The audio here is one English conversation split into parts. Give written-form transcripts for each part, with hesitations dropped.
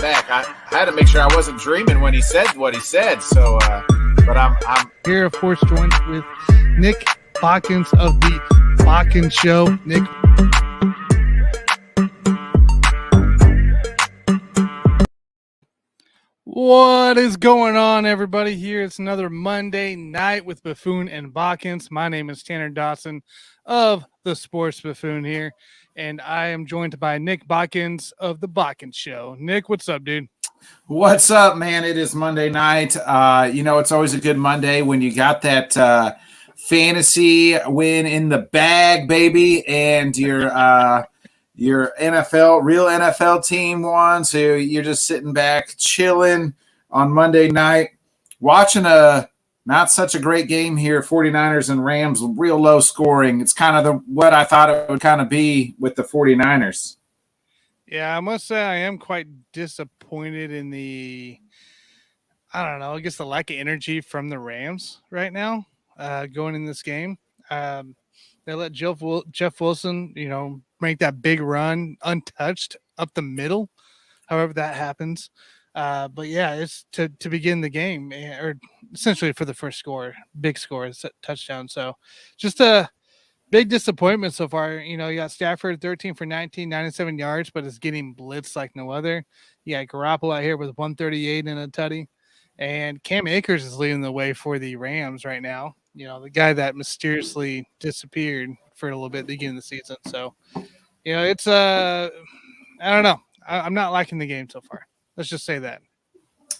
Back. I had to make sure I wasn't dreaming when he said what he said. So, but I'm here, of course, joined with Nick Bodkins of the Bodkins Show. Nick. What is going on, everybody? Here it's another Monday night with Buffoon and Bodkins. My name is Tanner Dawson of the Sports Buffoon here, and I am joined by Nick Bodkins of the Bodkins Show. Nick, what's up, dude? What's up, man? It is Monday night. It's always a good Monday when you got that fantasy win in the bag, baby, and your real NFL team won. So you're just sitting back, chilling on Monday night, watching a not such a great game here. 49ers and Rams, real low scoring. It's kind of what I thought it would kind of be with the 49ers. Yeah, I must say I am quite disappointed in I guess the lack of energy from the Rams right now going in this game. They let Jeff Wilson, make that big run untouched up the middle, however that happens. But yeah, it's to begin the game, or essentially for the first score, big score, touchdown. So just a big disappointment so far. You got Stafford 13 for 19, 97 yards, but it's getting blitzed like no other. You got Garoppolo out here with 138 and a tutty. And Cam Akers is leading the way for the Rams right now. The guy that mysteriously disappeared for a little bit at the beginning of the season. So, it's I don't know. I'm not liking the game so far. Let's just say that.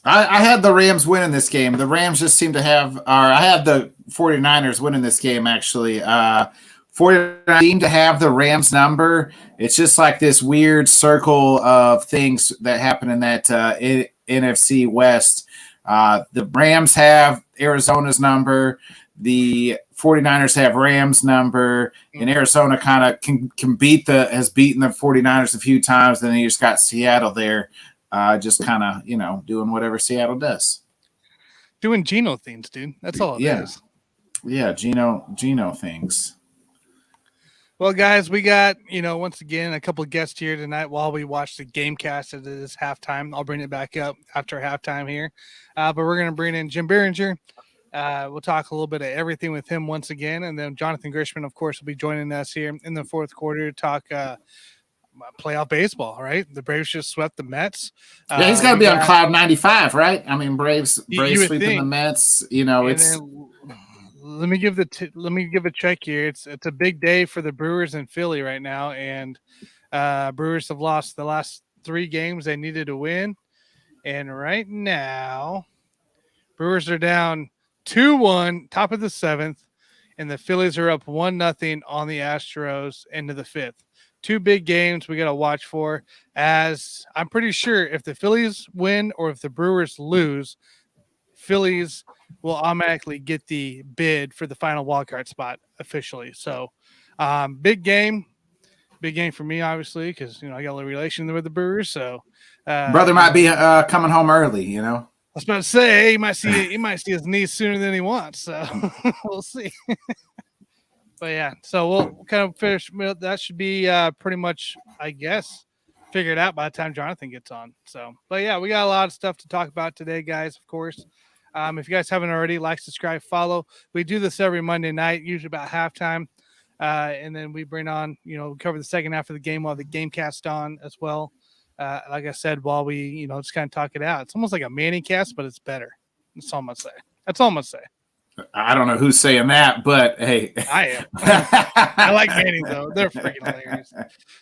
I had the Rams winning this game. The Rams just seem to I had the 49ers winning this game, actually. 49ers seem to have the Rams number. It's just like this weird circle of things that happen in that NFC West. The Rams have Arizona's number. The 49ers have Rams number, and Arizona kind of has beaten the 49ers a few times. And then you just got Seattle there, just kind of, doing whatever Seattle does. Doing Geno things, dude. That's all it is. Yeah, Geno things. Well, guys, we got, once again, a couple of guests here tonight while we watch the GameCast as it is halftime. I'll bring it back up after halftime here. But we're going to bring in Jim BIRINGER. We'll talk a little bit of everything with him once again. And then Jonathan GRISHMAN, of course, will be joining us here in the fourth quarter to talk playoff baseball, right? The Braves just swept the Mets. Yeah, he's got to be on cloud 95, right? I mean, Braves sweeping the Mets. Let me give a check here. It's a big day for the Brewers in Philly right now, and Brewers have lost the last 3 games they needed to win, and right now Brewers are down 2-1, top of the 7th, and the Phillies are up 1-0 on the Astros into the 5th. 2 big games we got to watch for, as I'm pretty sure if the Phillies win or if the Brewers lose, Phillies will automatically get the bid for the final wildcard spot officially. So big game for me, obviously, because, I got a little relation with the Brewers. So brother might be coming home early, I was about to say, he might see his niece sooner than he wants. So we'll see. But yeah, so we'll kind of finish. That should be pretty much, I guess, figured out by the time Jonathan gets on. So, but yeah, we got a lot of stuff to talk about today, guys, of course. If you guys haven't already, like, subscribe, follow. We do this every Monday night, usually about halftime. And then we bring on, cover the second half of the game while the GameCast on as well. Like I said, while we, just kind of talk it out. It's almost like a Manning cast, but it's better. That's all I'm going to say. I don't know who's saying that, but hey. I am. I like Manning, though. They're freaking hilarious.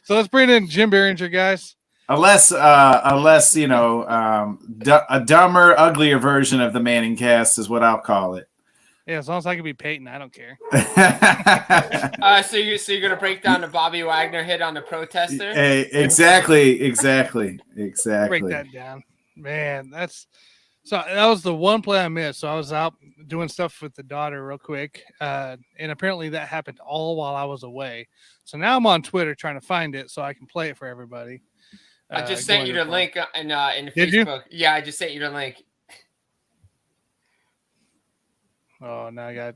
So let's bring in Jim BIRINGER, guys. Unless a dumber, uglier version of the Manning cast is what I'll call it. Yeah, as long as I can be Peyton, I don't care. So you're gonna break down the Bobby Wagner hit on the protester? Exactly. Break that down, man. That was the one play I missed. So I was out doing stuff with the daughter real quick, and apparently that happened all while I was away. So now I'm on Twitter trying to find it so I can play it for everybody. I just sent you the link in Facebook. Did you? Yeah, I just sent you the link. Oh, now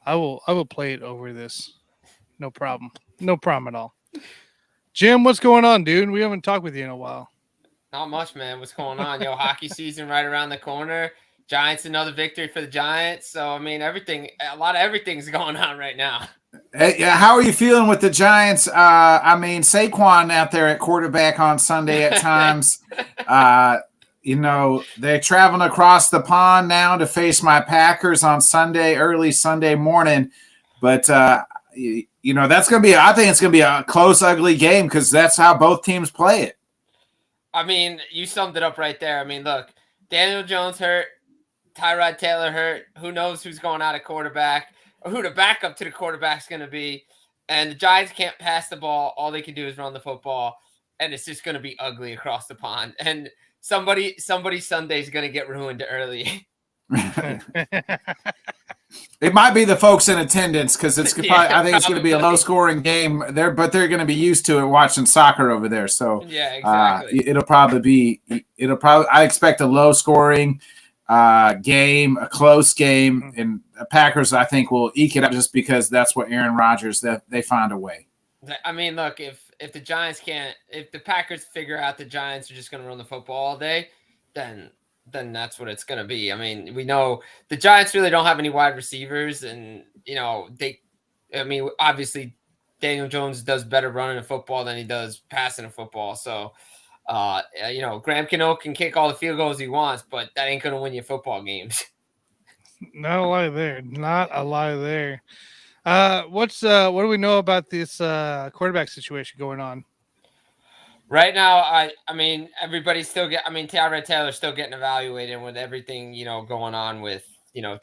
I will play it over this No problem. No problem at all. Jim, what's going on, dude? We haven't talked with you in a while. Not much, man. What's going on? Hockey season right around the corner. Giants, another victory for the Giants. So, a lot of everything's going on right now. Hey, how are you feeling with the Giants? Saquon out there at quarterback on Sunday at times. They're traveling across the pond now to face my Packers on Sunday, early Sunday morning. But, that's going to be – I think it's going to be a close, ugly game because that's how both teams play it. I mean, you summed it up right there. I mean, look, Daniel Jones hurt, Tyrod Taylor hurt. Who knows who's going out of quarterback or who the backup to the quarterback's going to be. And the Giants can't pass the ball. All they can do is run the football. And it's just going to be ugly across the pond. And somebody's Sunday is going to get ruined early. It might be the folks in attendance because I think it's going to be a low-scoring game there, but they're going to be used to it watching soccer over there. So yeah, exactly. I expect a low-scoring game, a close game, and the Packers I think will eke it out just because that's what Aaron Rodgers they find a way. I mean, look, if the Packers figure out the Giants are just going to run the football all day, then that's what it's going to be. I mean, we know the Giants really don't have any wide receivers and, obviously Daniel Jones does better running a football than he does passing a football. So, Graham Cano can kick all the field goals he wants, but that ain't going to win you football games. Not a lie there. Not a lie there. What do we know about this quarterback situation going on? Right now, I mean, everybody's still Tyrod Taylor's still getting evaluated with everything, going on with,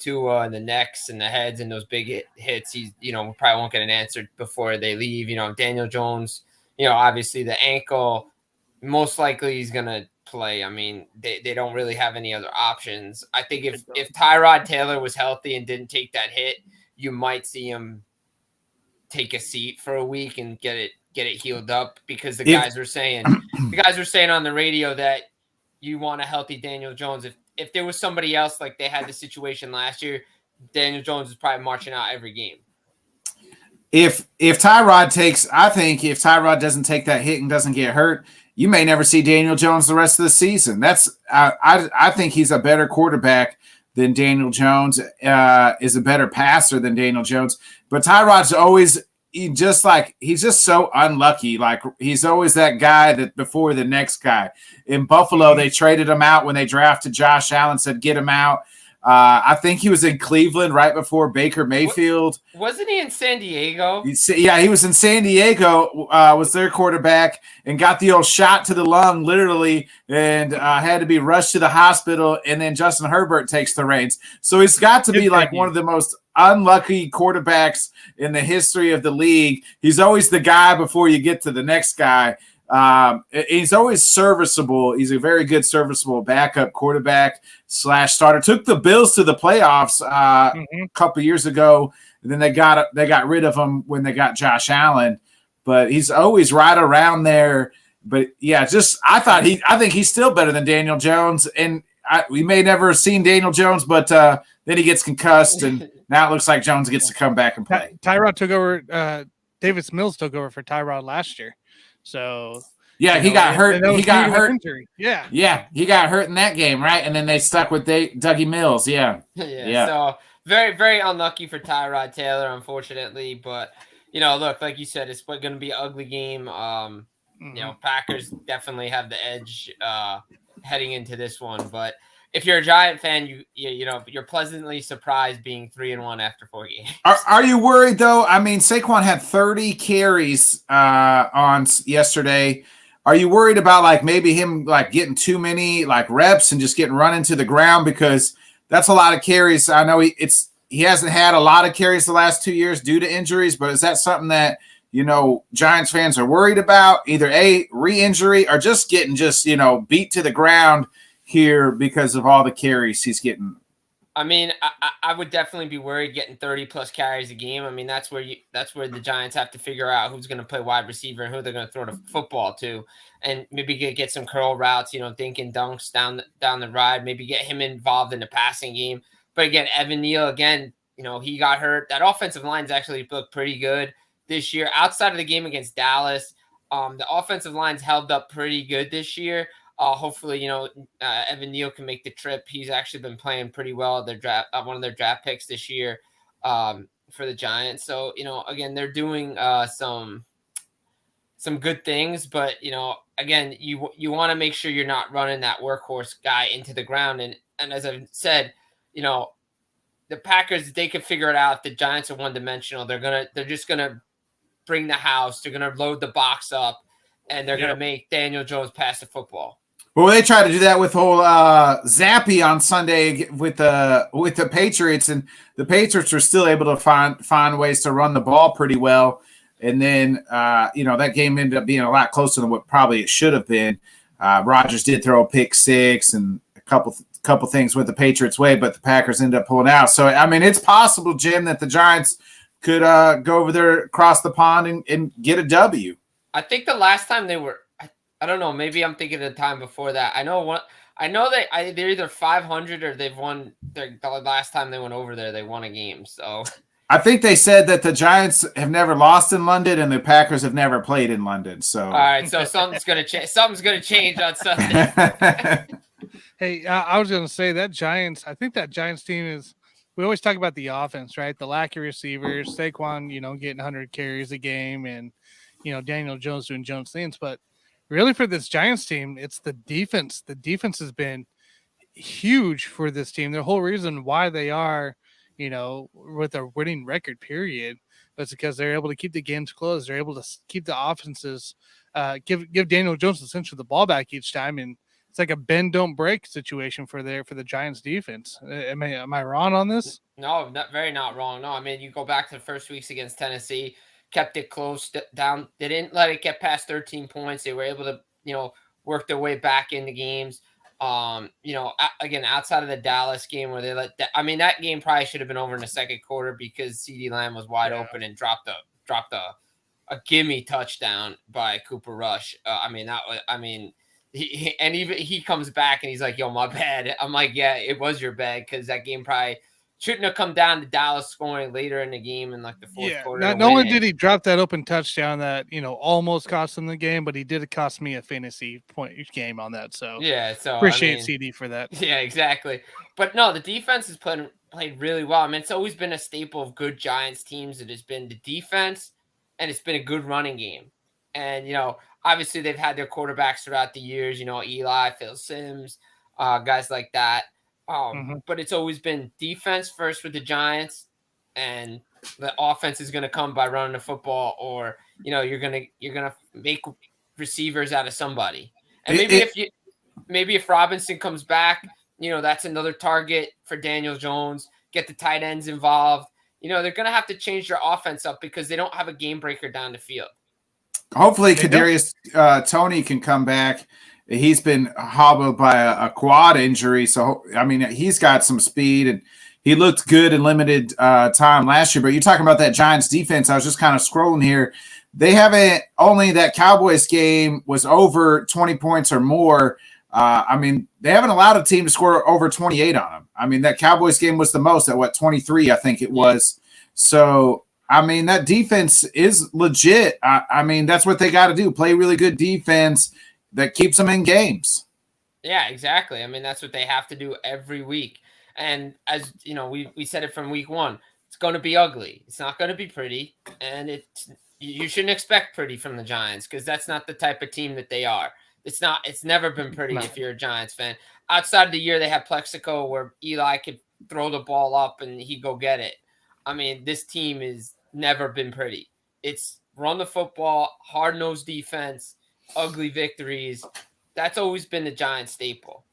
Tua and the necks and the heads and those big hits. He's, probably won't get an answer before they leave. Daniel Jones, obviously the ankle, most likely he's going to play. I mean, they don't really have any other options. I think if Tyrod Taylor was healthy and didn't take that hit, you might see him take a seat for a week and get it healed up because the guys were saying on the radio that you want a healthy Daniel Jones. If there was somebody else like they had the situation last year, Daniel Jones is probably marching out every game. If Tyrod doesn't take that hit and doesn't get hurt, you may never see Daniel Jones the rest of the season. I think he's a better quarterback than Daniel Jones, is a better passer than Daniel Jones. But Tyrod's always he's just so unlucky. Like he's always that guy that before the next guy. In Buffalo, they traded him out when they drafted Josh Allen, said get him out. I think he was in Cleveland right before Baker Mayfield. Wasn't he in San Diego? Yeah, he was in San Diego, was their quarterback, and got the old shot to the lung, literally, and had to be rushed to the hospital, and then Justin Herbert takes the reins. So he's got to be like one of the most unlucky quarterbacks in the history of the league. He's always the guy before you get to the next guy. He's always serviceable. He's a very good serviceable backup quarterback / starter. Took the Bills to the playoffs a couple years ago. And then they got rid of him when they got Josh Allen. But he's always right around there. But yeah, I think he's still better than Daniel Jones. And we may never have seen Daniel Jones, but then he gets concussed, and now it looks like Jones gets to come back and play. Tyrod took over. Davis Mills took over for Tyrod last year. So yeah, he got hurt. He got hurt. Injury. Yeah, he got hurt in that game, right? And then they stuck with Dougie Mills. Yeah. So very, very unlucky for Tyrod Taylor, unfortunately. But look, like you said, it's going to be an ugly game. Packers definitely have the edge heading into this one. But if you're a Giant fan, you're pleasantly surprised being 3-1 after 4 games. Are you worried though? I mean, Saquon had 30 carries on yesterday. Are you worried about like maybe him like getting too many like reps and just getting run into the ground, because that's a lot of carries? I know he hasn't had a lot of carries the last 2 years due to injuries, but is that something that Giants fans are worried about? Either a re-injury or just getting beat to the ground here because of all the carries he's getting. I mean, I would definitely be worried getting 30 plus carries a game. I mean, that's where the Giants have to figure out who's going to play wide receiver and who they're going to throw the football to, and maybe get some curl routes, thinking dunks down the ride, maybe get him involved in the passing game. But again, Evan Neal, he got hurt. That offensive line's actually looked pretty good. this year. Outside of the game against Dallas, the offensive line's held up pretty good this year. Hopefully, Evan Neal can make the trip. He's actually been playing pretty well at their draft, one of their draft picks this year for the Giants. So, again, they're doing some good things, but again, you want to make sure you're not running that workhorse guy into the ground. And as I've said, the Packers, they could figure it out. If the Giants are one dimensional, they're just gonna bring the house. They're gonna load the box up, and they're gonna make Daniel Jones pass the football. Well, they tried to do that with whole Zappy on Sunday with the Patriots, and the Patriots were still able to find ways to run the ball pretty well. And then, that game ended up being a lot closer than what probably it should have been. Rodgers did throw a pick six and a couple things with the Patriots' way, but the Packers ended up pulling out. So, I mean, it's possible, Jim, that the Giants could go over there across the pond and get a W. I think the last time they were, I don't know, maybe I'm thinking of the time before that. I know they're either 500 or they've won the last time they went over there, they won a game. So I think they said that the Giants have never lost in London and the Packers have never played in London. So all right, so something's gonna change. Something's gonna change on Sunday. Hey, I was gonna say that Giants team is. We always talk about the offense, right? The lack of receivers, Saquon, getting 100 carries a game, and Daniel Jones doing Jones things. But really, for this Giants team, it's the defense. The defense has been huge for this team. The whole reason why they are, with a winning record, period, but it's because they're able to keep the games close. They're able to keep the offenses, give Daniel Jones essentially the ball back each time, and it's like a bend don't break situation for the Giants defense. Am I wrong on this? No, not wrong. No, I mean, you go back to the first weeks against Tennessee, kept it close down. They didn't let it get past 13 points. They were able to, work their way back into games. Again, outside of the Dallas game where they that game probably should have been over in the second quarter because CeeDee Lamb was wide open and dropped a gimme touchdown by Cooper Rush. He comes back and he's like, yo, my bad. I'm like, yeah, it was your bad because that game probably shouldn't have come down to Dallas scoring later in the game in like the fourth quarter. Not only did he drop that open touchdown that, almost cost him the game, but he did cost me a fantasy point game on that. So yeah, appreciate CD for that. Yeah, exactly. But no, the defense has played really well. I mean, it's always been a staple of good Giants teams. It has been the defense and it's been a good running game. And, obviously, they've had their quarterbacks throughout the years, Eli, Phil Simms, guys like that. But it's always been defense first with the Giants, and the offense is going to come by running the football, or you're gonna make receivers out of somebody. And maybe if Robinson comes back, that's another target for Daniel Jones. Get the tight ends involved. They're going to have to change their offense up because they don't have a game breaker down the field. Hopefully, Kadarius Toney can come back. He's been hobbled by a quad injury, so I mean he's got some speed and he looked good in limited time last year. But you're talking about that Giants defense. I was just kind of scrolling here. They haven't only that Cowboys game was over 20 points or more. They haven't allowed a team to score over 28 on them. I mean, that Cowboys game was the most at 23, I think it was. So. I mean, that defense is legit. That's what they got to do. Play really good defense that keeps them in games. Yeah, exactly. I mean, that's what they have to do every week. And as we said it from week one, it's going to be ugly. It's not going to be pretty. And you shouldn't expect pretty from the Giants because that's not the type of team that they are. It's never been pretty if you're a Giants fan. Outside of the year, they had Plexico where Eli could throw the ball up and he'd go get it. I mean, this team is never been pretty. It's run the football, hard-nosed defense, ugly victories. That's always been the Giants' staple.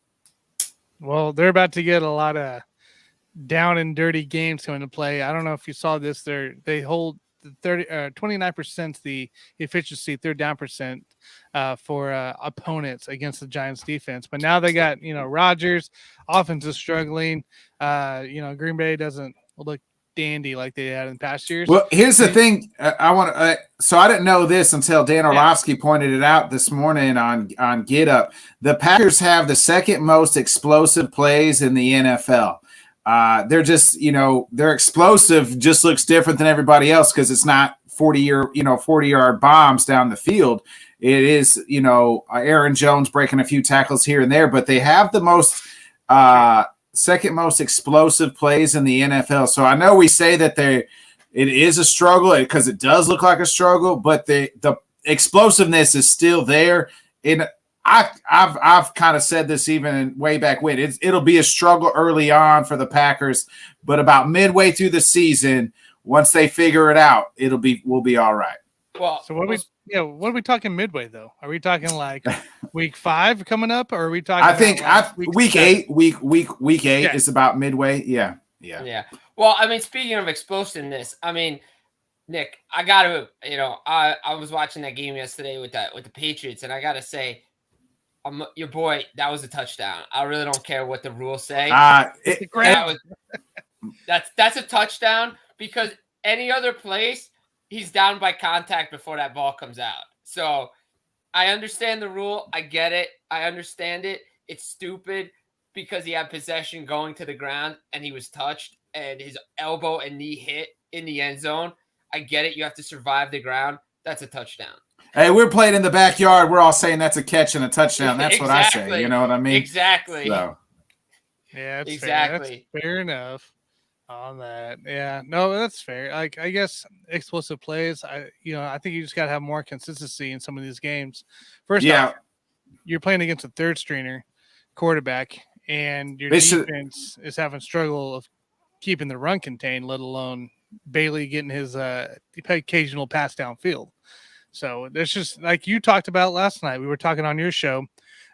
Well, they're about to get a lot of down and dirty games coming to play. I don't know if you saw this. They hold 29% the efficiency, third down percent for opponents against the Giants defense. But now they got, Rodgers. Offense is struggling. Green Bay doesn't look dandy like they had in past years. Well, here's the thing. So I didn't know this until Dan Orlovsky pointed it out this morning on Get Up. The Packers have the second most explosive plays in the NFL. They're just, their explosive just looks different than everybody else because it's not 40-yard bombs down the field. It is, Aaron Jones breaking a few tackles here and there, but they have the most second most explosive plays in the NFL. So I know we say that it is a struggle because it does look like a struggle, but the explosiveness is still there. And I've kind of said this even way back when it'll be a struggle early on for the Packers, but about midway through the season, once they figure it out, we'll be all right. Well, so what are we talking midway though? Are we talking like week 5 coming up, or are we talking? I think week 8 yeah. is about midway. Yeah. Well, I mean, speaking of explosiveness, I mean, Nick, I gotta, I was watching that game yesterday with the Patriots, and I gotta say, your boy, that was a touchdown. I really don't care what the rules say. That's a touchdown, because any other place, he's down by contact before that ball comes out. So I understand the rule. I get it. I understand it. It's stupid because he had possession going to the ground and he was touched and his elbow and knee hit in the end zone. I get it. You have to survive the ground. That's a touchdown. Hey, we're playing in the backyard. We're all saying that's a catch and a touchdown. That's exactly what I say. You know what I mean? Exactly. So. Yeah, that's exactly. That's fair enough on that. Yeah, no, that's fair. Like, I guess explosive plays. I think you just got to have more consistency in some of these games. First off, you're playing against a third stringer quarterback, and your defense is having struggle of keeping the run contained, let alone Bailey getting his occasional pass downfield. So there's just, like you talked about last night, we were talking on your show,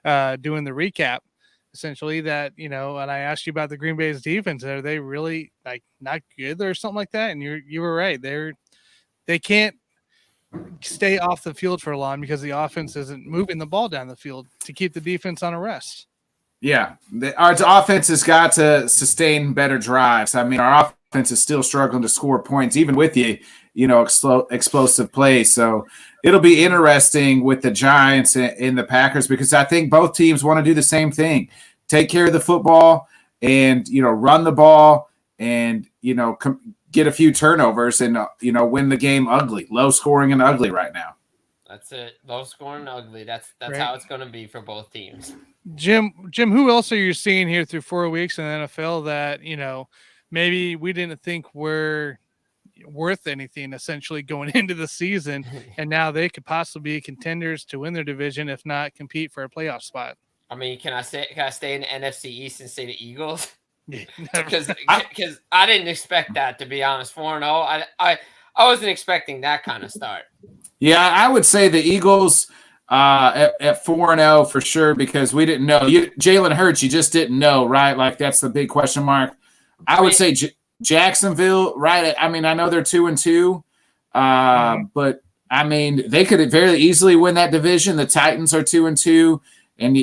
doing the recap, essentially, that, and I asked you about the Green Bay's defense. Are they really not good or something like that? And you were right. They can't stay off the field for long because the offense isn't moving the ball down the field to keep the defense on a rest. Yeah, our offense has got to sustain better drives. I mean, our offense is still struggling to score points, even with the explosive plays. So it'll be interesting with the Giants and the Packers, because I think both teams want to do the same thing: take care of the football and run the ball and get a few turnovers and win the game ugly, low scoring and ugly right now. That's it, low scoring and ugly. That's right. How it's going to be for both teams. Jim, who else are you seeing here through 4 weeks in the NFL that maybe we didn't think were worth anything essentially going into the season, and now they could possibly be contenders to win their division, if not compete for a playoff spot? I mean, can I stay in the NFC East and say the Eagles? Yeah, because I didn't expect that, to be honest. 4-0, I wasn't expecting that kind of start. Yeah, I would say the Eagles at 4-0 for sure, because we didn't know. Jalen Hurts, you just didn't know, right? Like, that's the big question mark. I would say Jacksonville, right? I mean, I know they're 2-2, but I mean, they could very easily win that division. The Titans are 2-2, and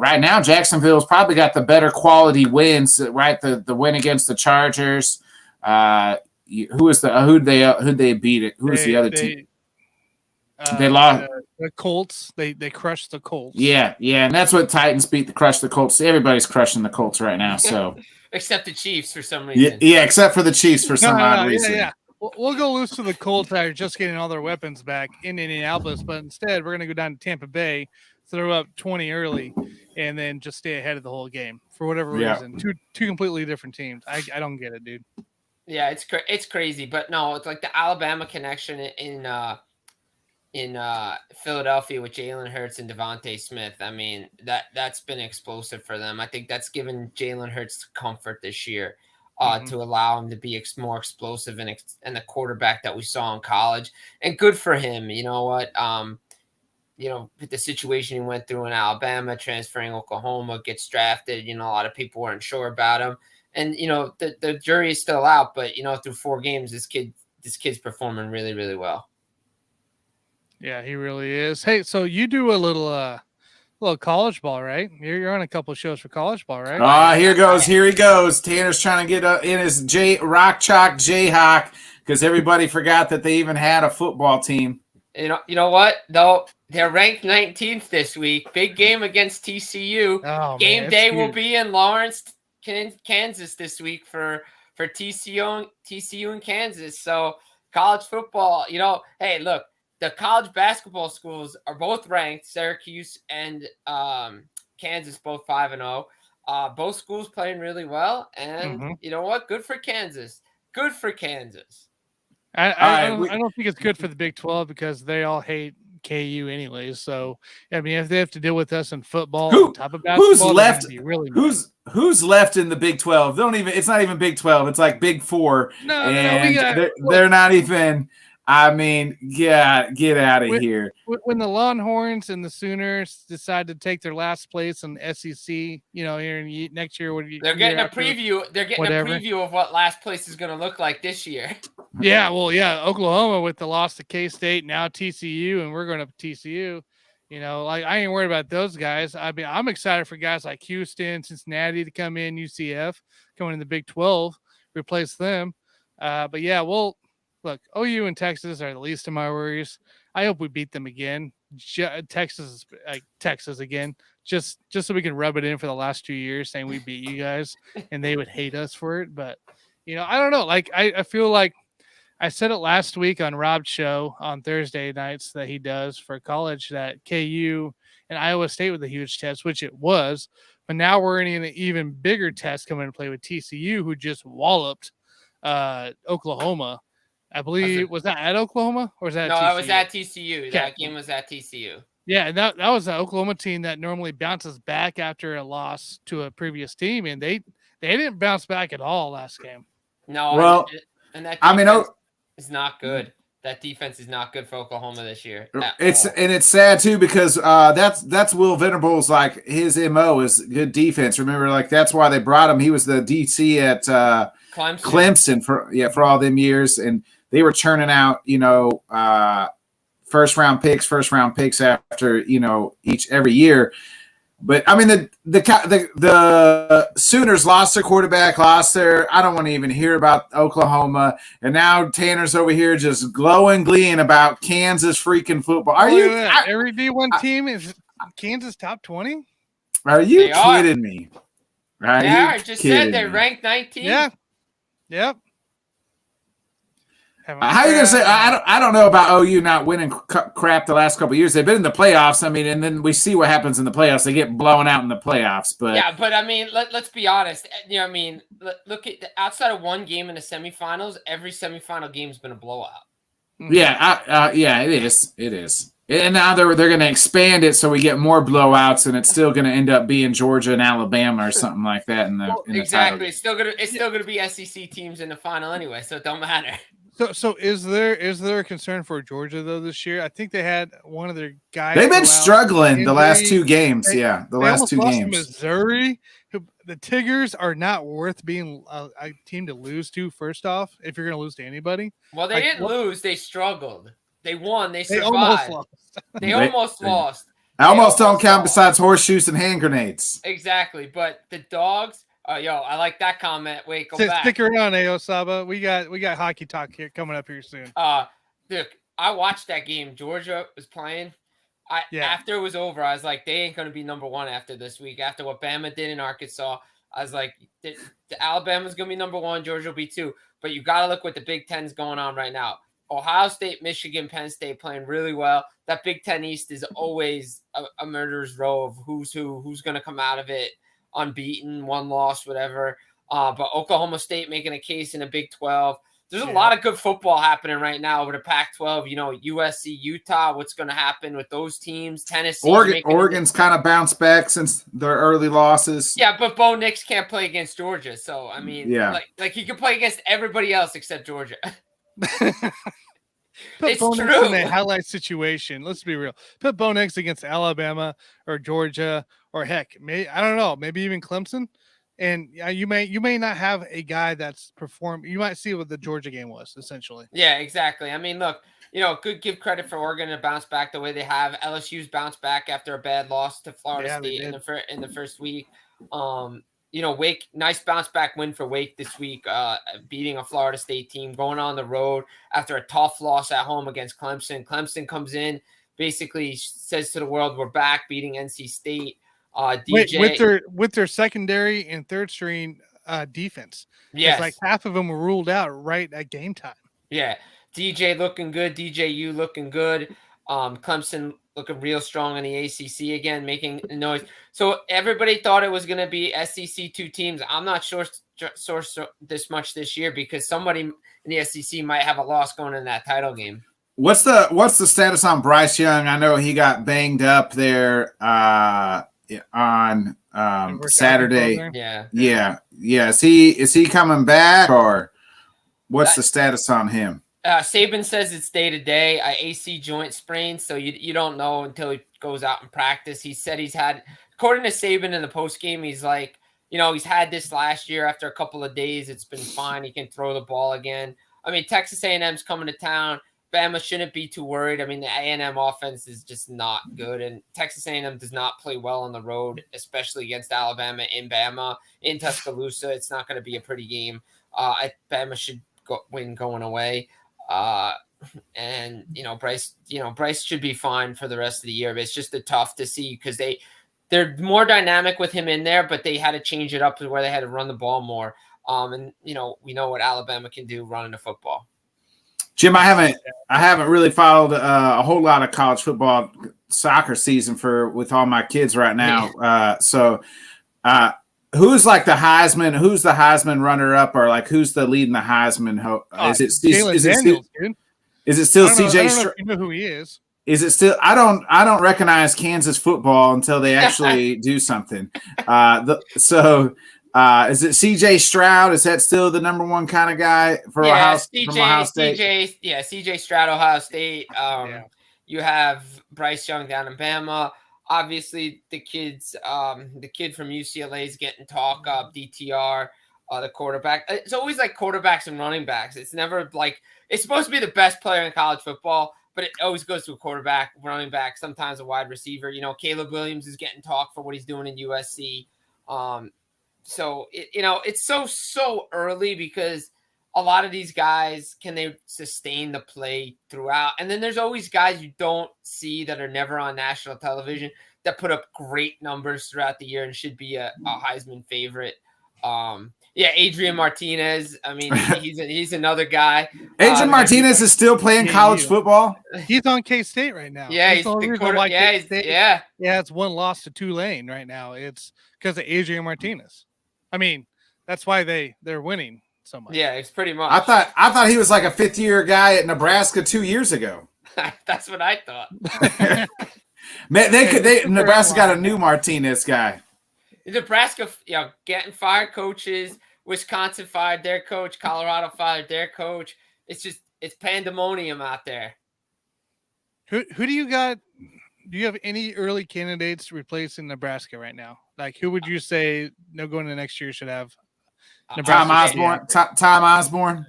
right now Jacksonville's probably got the better quality wins, right? The win against the Chargers. Who'd they beat it? Who was the other team? They lost the Colts. They crushed the Colts. Yeah, and that's what Titans beat. Crush the Colts. Everybody's crushing the Colts right now. So except the Chiefs for some reason. Yeah, except for the Chiefs for some odd reason. Yeah. We'll go lose to the Colts that are just getting all their weapons back in Indianapolis, but instead we're going to go down to Tampa Bay, throw up 20 early, and then just stay ahead of the whole game for whatever reason. Two completely different teams. I don't get it, dude. Yeah, it's crazy, but no, it's like the Alabama connection in Philadelphia with Jalen Hurts and Devontae Smith. I mean, that's been explosive for them. I think that's given Jalen Hurts comfort this year to allow him to be more explosive and the quarterback that we saw in college. And good for him. You know what? With the situation he went through in Alabama, transferring Oklahoma, gets drafted. A lot of people weren't sure about him. And, the jury is still out, but, through 4 games, this kid's performing really, really well. Yeah, he really is. Hey, so you do a little college ball, right? You're on a couple of shows for college ball, right? Here he goes. Tanner's trying to get in his Rock Chalk Jayhawk, because everybody forgot that they even had a football team. You know what? Though they're ranked 19th this week. Big game against TCU. Oh, game day will be in Lawrence, Kansas this week for TCU and Kansas. So college football, hey, look, the college basketball schools are both ranked, Syracuse and Kansas, both 5-0. Both schools playing really well. And you know what? Good for Kansas. Good for Kansas. I don't think it's good for the Big 12 because they all hate KU anyways. So I mean, if they have to deal with us in football on top of basketball, who's left? Really who's left in the Big 12? It's not even Big 12. It's like Big 4. They're not even. I mean, get out of here. When the Longhorns and the Sooners decide to take their last place in SEC, here in next year, they're getting a preview. They're getting a preview of what last place is going to look like this year. Yeah, well, Oklahoma with the loss to K-State, now TCU, and we're going to TCU. I ain't worried about those guys. I mean, I'm excited for guys like Houston, Cincinnati to come in, UCF coming in the Big 12, replace them. But yeah, look, OU and Texas are the least of my worries. I hope we beat them again. Texas again, just so we can rub it in for the last 2 years, saying we beat you guys, and they would hate us for it. But I don't know. Like I feel like I said it last week on Rob's show on Thursday nights that he does for college that KU and Iowa State was a huge test, which it was. But now we're in an even bigger test coming to play with TCU, who just walloped Oklahoma. I believe was that at Oklahoma or was that? No, TCU? it was at TCU. That game was at TCU. Yeah, and that was an Oklahoma team that normally bounces back after a loss to a previous team, and they didn't bounce back at all last game. No, well, and that defense is not good. That defense is not good for Oklahoma this year. It's sad too because that's Will Venables, like his MO is good defense. Remember, like that's why they brought him. He was the DC at Clemson for all them years, and they were churning out first round picks after every year. But I mean the Sooners lost their quarterback, I don't want to even hear about Oklahoma, and now Tanner's over here just glowing about Kansas freaking football. Every D1 team is Kansas top 20? Are you kidding me? I just said they ranked 19. Yeah. Yep. How are you gonna say? I don't know about OU not winning crap the last couple of years. They've been in the playoffs. I mean, and then we see what happens in the playoffs. They get blown out in the playoffs. But yeah, but I mean, let's be honest. Look at outside of one game in the semifinals, every semifinal game's been a blowout. Yeah, it is. It is. And now they're going to expand it so we get more blowouts, and it's still going to end up being Georgia and Alabama or something like that. Exactly, it's still going to be SEC teams in the final anyway, so it don't matter. So is there a concern for Georgia though this year? I think they had one of their guys. They've been struggling the last two games. The last two games. Missouri, the Tigers are not worth being a team to lose to. First off, if you're going to lose to anybody, well, they didn't lose. They struggled. They won. They survived. They almost lost. I almost don't count besides horseshoes and hand grenades. Exactly, but the Dogs. I like that comment. Wait, go back. Stick around, Ayo Saba. We got hockey talk here coming up here soon. Look, I watched that game. Georgia was playing. After it was over, I was like, they ain't gonna be number one after this week. After what Bama did in Arkansas, I was like, the Alabama's gonna be number one. Georgia will be two. But you gotta look what the Big Ten's going on right now. Ohio State, Michigan, Penn State playing really well. That Big Ten East is always a murderer's row of who's gonna come out of it unbeaten, one loss, whatever. But Oklahoma State making a case in the Big 12. There's a lot of good football happening right now over the Pac-12. USC, Utah, what's going to happen with those teams? Tennessee. Oregon's kind of bounced back since their early losses. Yeah, but Bo Nix can't play against Georgia. So, I mean, like he can play against everybody else except Georgia. Put Bo Nix in a highlight situation. Let's be real. Put Bo Nix against Alabama or Georgia or heck, I don't know, maybe even Clemson. And you may not have a guy that's performed. You might see what the Georgia game was essentially. Yeah, exactly. I mean, look, good give credit for Oregon to bounce back the way they have. LSU's bounced back after a bad loss to Florida State in the first week. Wake, nice bounce back win for Wake this week, beating a Florida State team, going on the road after a tough loss at home against Clemson. Clemson comes in, basically says to the world, we're back, beating NC State. DJ with their secondary and third string defense. Yes, like half of them were ruled out right at game time. Yeah, DJ looking good. DJU looking good. Clemson looking real strong in the ACC again, making noise. So everybody thought it was going to be SEC 2 teams. I'm not sure this much this year because somebody in the SEC might have a loss going in that title game. What's the status on Bryce Young? I know he got banged up there on Saturday. Yeah. Is he coming back, or what's the status on him? Saban says it's day to day. AC joint sprain, so you don't know until he goes out and practice. He said he's had, according to Saban in the post game, he's like, he's had this last year. After a couple of days, it's been fine. He can throw the ball again. I mean, Texas A&M's coming to town. Bama shouldn't be too worried. I mean, the A&M offense is just not good, and Texas A&M does not play well on the road, especially against Alabama in Bama. In Tuscaloosa, it's not going to be a pretty game. Bama should win going away. And Bryce should be fine for the rest of the year, but it's just tough to see because they're more dynamic with him in there, but they had to change it up to where they had to run the ball more. And we know what Alabama can do running the football. Jim, I haven't really followed a whole lot of college football soccer season with all my kids right now. So who's like the Heisman? Who's the Heisman runner up, or like who's the leading the Heisman? Is it still CJ? I don't know if you know who he is. Is it still? I don't recognize Kansas football until they actually do something. Is it CJ Stroud? Is that still the number one kind of guy for Ohio State? CJ Stroud, Ohio State. You have Bryce Young down in Bama. Obviously, the kid from UCLA is getting talk up. DTR, the quarterback. It's always like quarterbacks and running backs. It's never like it's supposed to be the best player in college football, but it always goes to a quarterback, running back, sometimes a wide receiver. Caleb Williams is getting talk for what he's doing in USC. So it's so early because a lot of these guys, can they sustain the play throughout? And then there's always guys you don't see that are never on national television that put up great numbers throughout the year and should be a Heisman favorite. Adrian Martinez. I mean, he's another guy. Adrian Martinez is still playing college football. He's on K-State right now. Yeah, he's the quarterback. It's one loss to Tulane right now. It's because of Adrian Martinez. I mean, that's why they're winning so much. Yeah, it's pretty much. I thought he was like a fifth-year guy at Nebraska 2 years ago. That's what I thought. Man, Nebraska got a new Martinez guy. Nebraska, getting fired coaches. Wisconsin fired their coach. Colorado fired their coach. It's pandemonium out there. Who do you got? Do you have any early candidates replacing Nebraska right now? Like, who would you say going into next year should have Nebraska? Tom Osborne.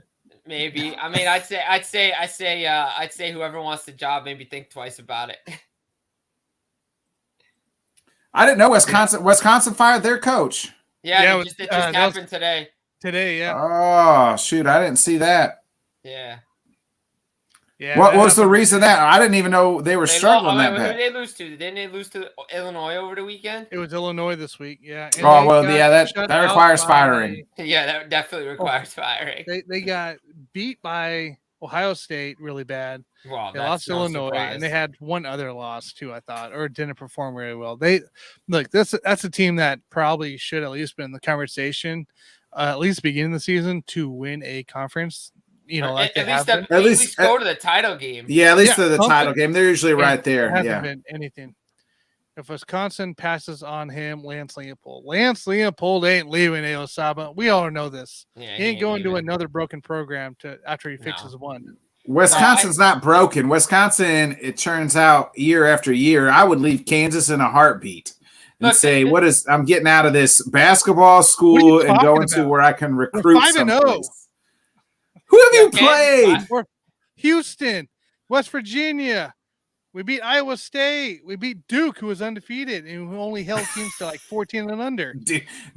Maybe. I mean, I'd say whoever wants the job, maybe think twice about it. I didn't know Wisconsin fired their coach. Yeah, it just happened today. Today, yeah. Oh shoot, I didn't see that. Yeah. Yeah. What was the reason that I didn't even know they were struggling that bad? Who did they lose to? Didn't they lose to Illinois over the weekend? It was Illinois this week. Yeah. And that requires firing. Yeah, that definitely requires firing. They got beat by Ohio State really bad. Wow, they lost to Illinois, and they had one other loss too, I thought, or didn't perform very well. That's a team that probably should at least been in the conversation, at least beginning the season to win a conference. At least go to the title game. Yeah, at least to the title game. They're usually right there. Hasn't been anything. If Wisconsin passes on him, Lance Leopold ain't leaving Osaba. We all know this. Yeah, he ain't going to another broken program after he fixes one. Wisconsin's not broken. Wisconsin, it turns out year after year, I would leave Kansas in a heartbeat and say, I'm getting out of this basketball school and going to where I can recruit someplace. Who have you played? Houston, West Virginia. We beat Iowa State. We beat Duke, who was undefeated and who only held teams to like 14 and under.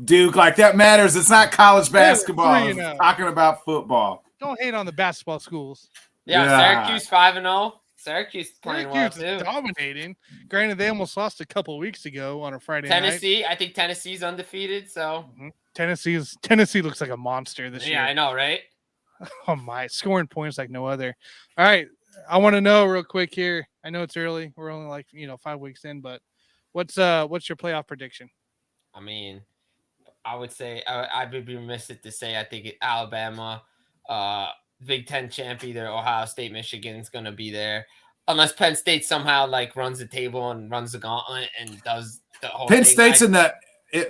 Duke, like that matters. It's not college basketball. It's talking about football. Don't hate on the basketball schools. Yeah. Syracuse 5-0. Syracuse playing well too. Dominating. Granted, they almost lost a couple of weeks ago on a Friday night. I think Tennessee's undefeated. So Tennessee looks like a monster this year. Yeah, I know, right? Oh my, scoring points like no other. All right, I want to know real quick here. I know it's early. We're only like 5 weeks in, but what's your playoff prediction? I mean, I would say I would be remiss to say I think Alabama, Big Ten champ, either Ohio State, Michigan is going to be there, unless Penn State somehow like runs the table and runs the gauntlet and does the whole Penn thing. State's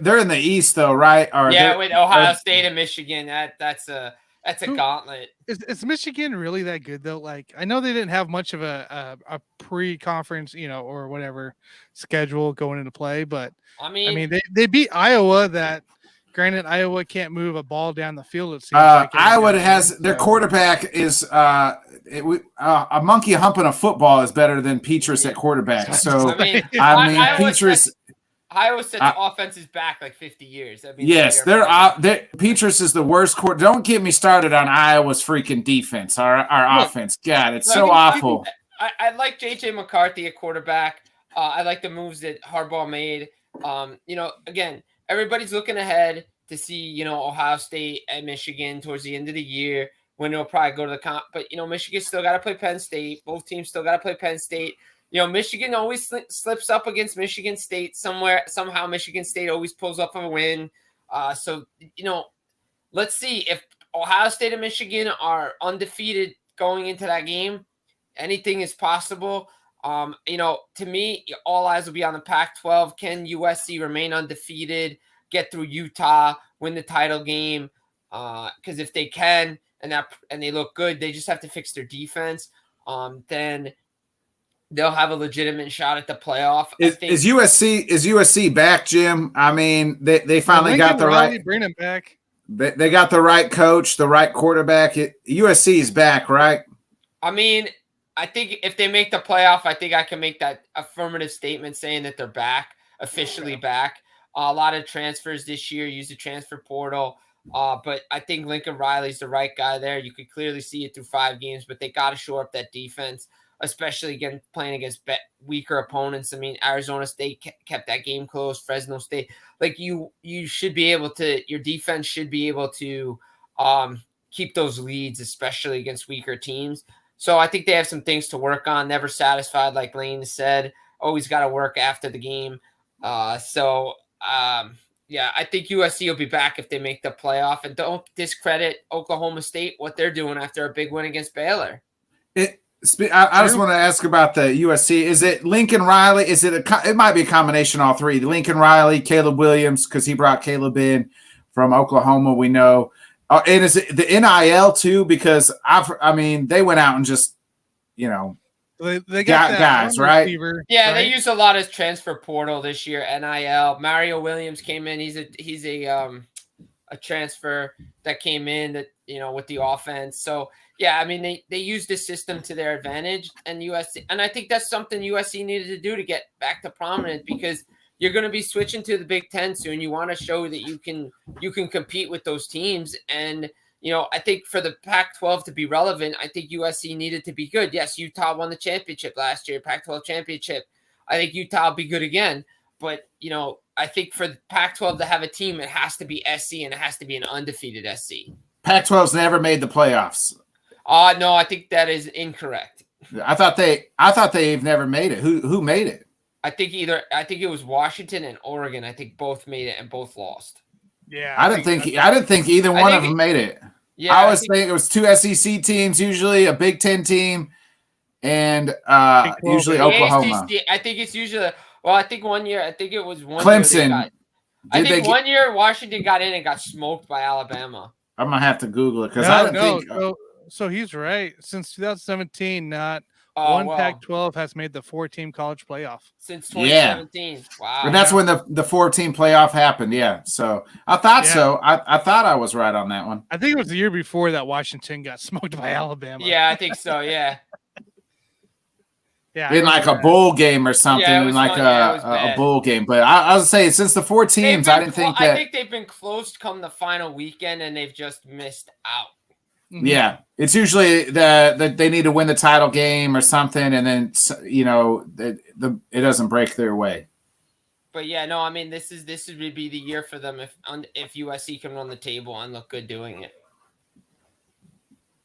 they're in the East though, right? Yeah, with Ohio State and Michigan, that's a gauntlet. Is Michigan really that good though? Like, I know they didn't have much of a pre-conference, or whatever schedule going into play, but I mean they beat Iowa. That granted, Iowa can't move a ball down the field. It seems like Iowa has their quarterback is a monkey humping a football is better than Petrus at quarterback. So Petrus. Iowa sets offenses back like 50 years. I mean, yes, Petrus is the worst Don't get me started on Iowa's freaking defense. Our offense, God, it's so awful. I like JJ McCarthy at quarterback. I like the moves that Harbaugh made. Again, everybody's looking ahead to see Ohio State and Michigan towards the end of the year when they'll probably go to the comp. But Michigan still got to play Penn State. Both teams still got to play Penn State. Michigan always slips up against Michigan State somewhere. Somehow Michigan State always pulls up a win. So let's see if Ohio State and Michigan are undefeated going into that game. Anything is possible. To me, all eyes will be on the Pac-12. Can USC remain undefeated, get through Utah, win the title game? Because if they can and they look good, they just have to fix their defense. Then they'll have a legitimate shot at the playoff. Is USC back, Jim? I mean, they finally got the right. Bring him back. They got the right coach, the right quarterback. USC is back, right? I mean, I think if they make the playoff, I think I can make that affirmative statement saying that they're back, officially back. A lot of transfers this year, use the transfer portal. But I think Lincoln Riley's the right guy there. You could clearly see it through 5 games, but they got to shore up that defense, especially again playing against weaker opponents. I mean, Arizona State kept that game close. Fresno State, like you should be able to. Your defense should be able to keep those leads, especially against weaker teams. So I think they have some things to work on. Never satisfied, like Lane said. Always got to work after the game. I think USC will be back if they make the playoff. And don't discredit Oklahoma State, what they're doing after a big win against Baylor. I just want to ask about the USC. Is it Lincoln Riley? Is it it might be a combination of all three. Lincoln Riley, Caleb Williams, because he brought Caleb in from Oklahoma, we know. And is it the NIL too? Because they went out and just, they got guys, right? Receiver, yeah, right? They used a lot of transfer portal this year. NIL. Mario Williams came in. He's a transfer that came in that with the offense. So yeah, I mean they used the system to their advantage, and USC, and I think that's something USC needed to do to get back to prominent because you're going to be switching to the Big Ten soon. You want to show that you can compete with those teams. And, I think for the Pac-12 to be relevant, I think USC needed to be good. Yes, Utah won the championship last year, Pac-12 championship. I think Utah will be good again. But, I think for the Pac-12 to have a team, it has to be SC and it has to be an undefeated SC. Pac-12's never made the playoffs. No, I think that is incorrect. I thought they've never made it. Who made it? I think it was Washington and Oregon. I think both made it and both lost. Yeah, I didn't think either one of them made it. Yeah, I was thinking it was 2 SEC teams, usually a Big Ten team, and usually Oklahoma. ACC, I think it's usually. Well, I think one year. I think it was one. Clemson. One year Washington got in and got smoked by Alabama. I'm gonna have to Google it because I didn't think. So he's right. Since 2017, not. Pac-12 has made the 4-team college playoff since 2017. Yeah. Wow. And that's when the 4-team playoff happened. Yeah. So I thought so. I thought I was right on that one. I think it was the year before that Washington got smoked by Alabama. Yeah, I think so. Yeah. Yeah. In like a bowl game or something, a bowl game. But I was saying since the 4 teams, I didn't think that. I think they've been close come the final weekend and they've just missed out. Yeah, it's usually that they need to win the title game or something, and then it doesn't break their way. But yeah, no, I mean this would be the year for them if USC can run the table and look good doing it.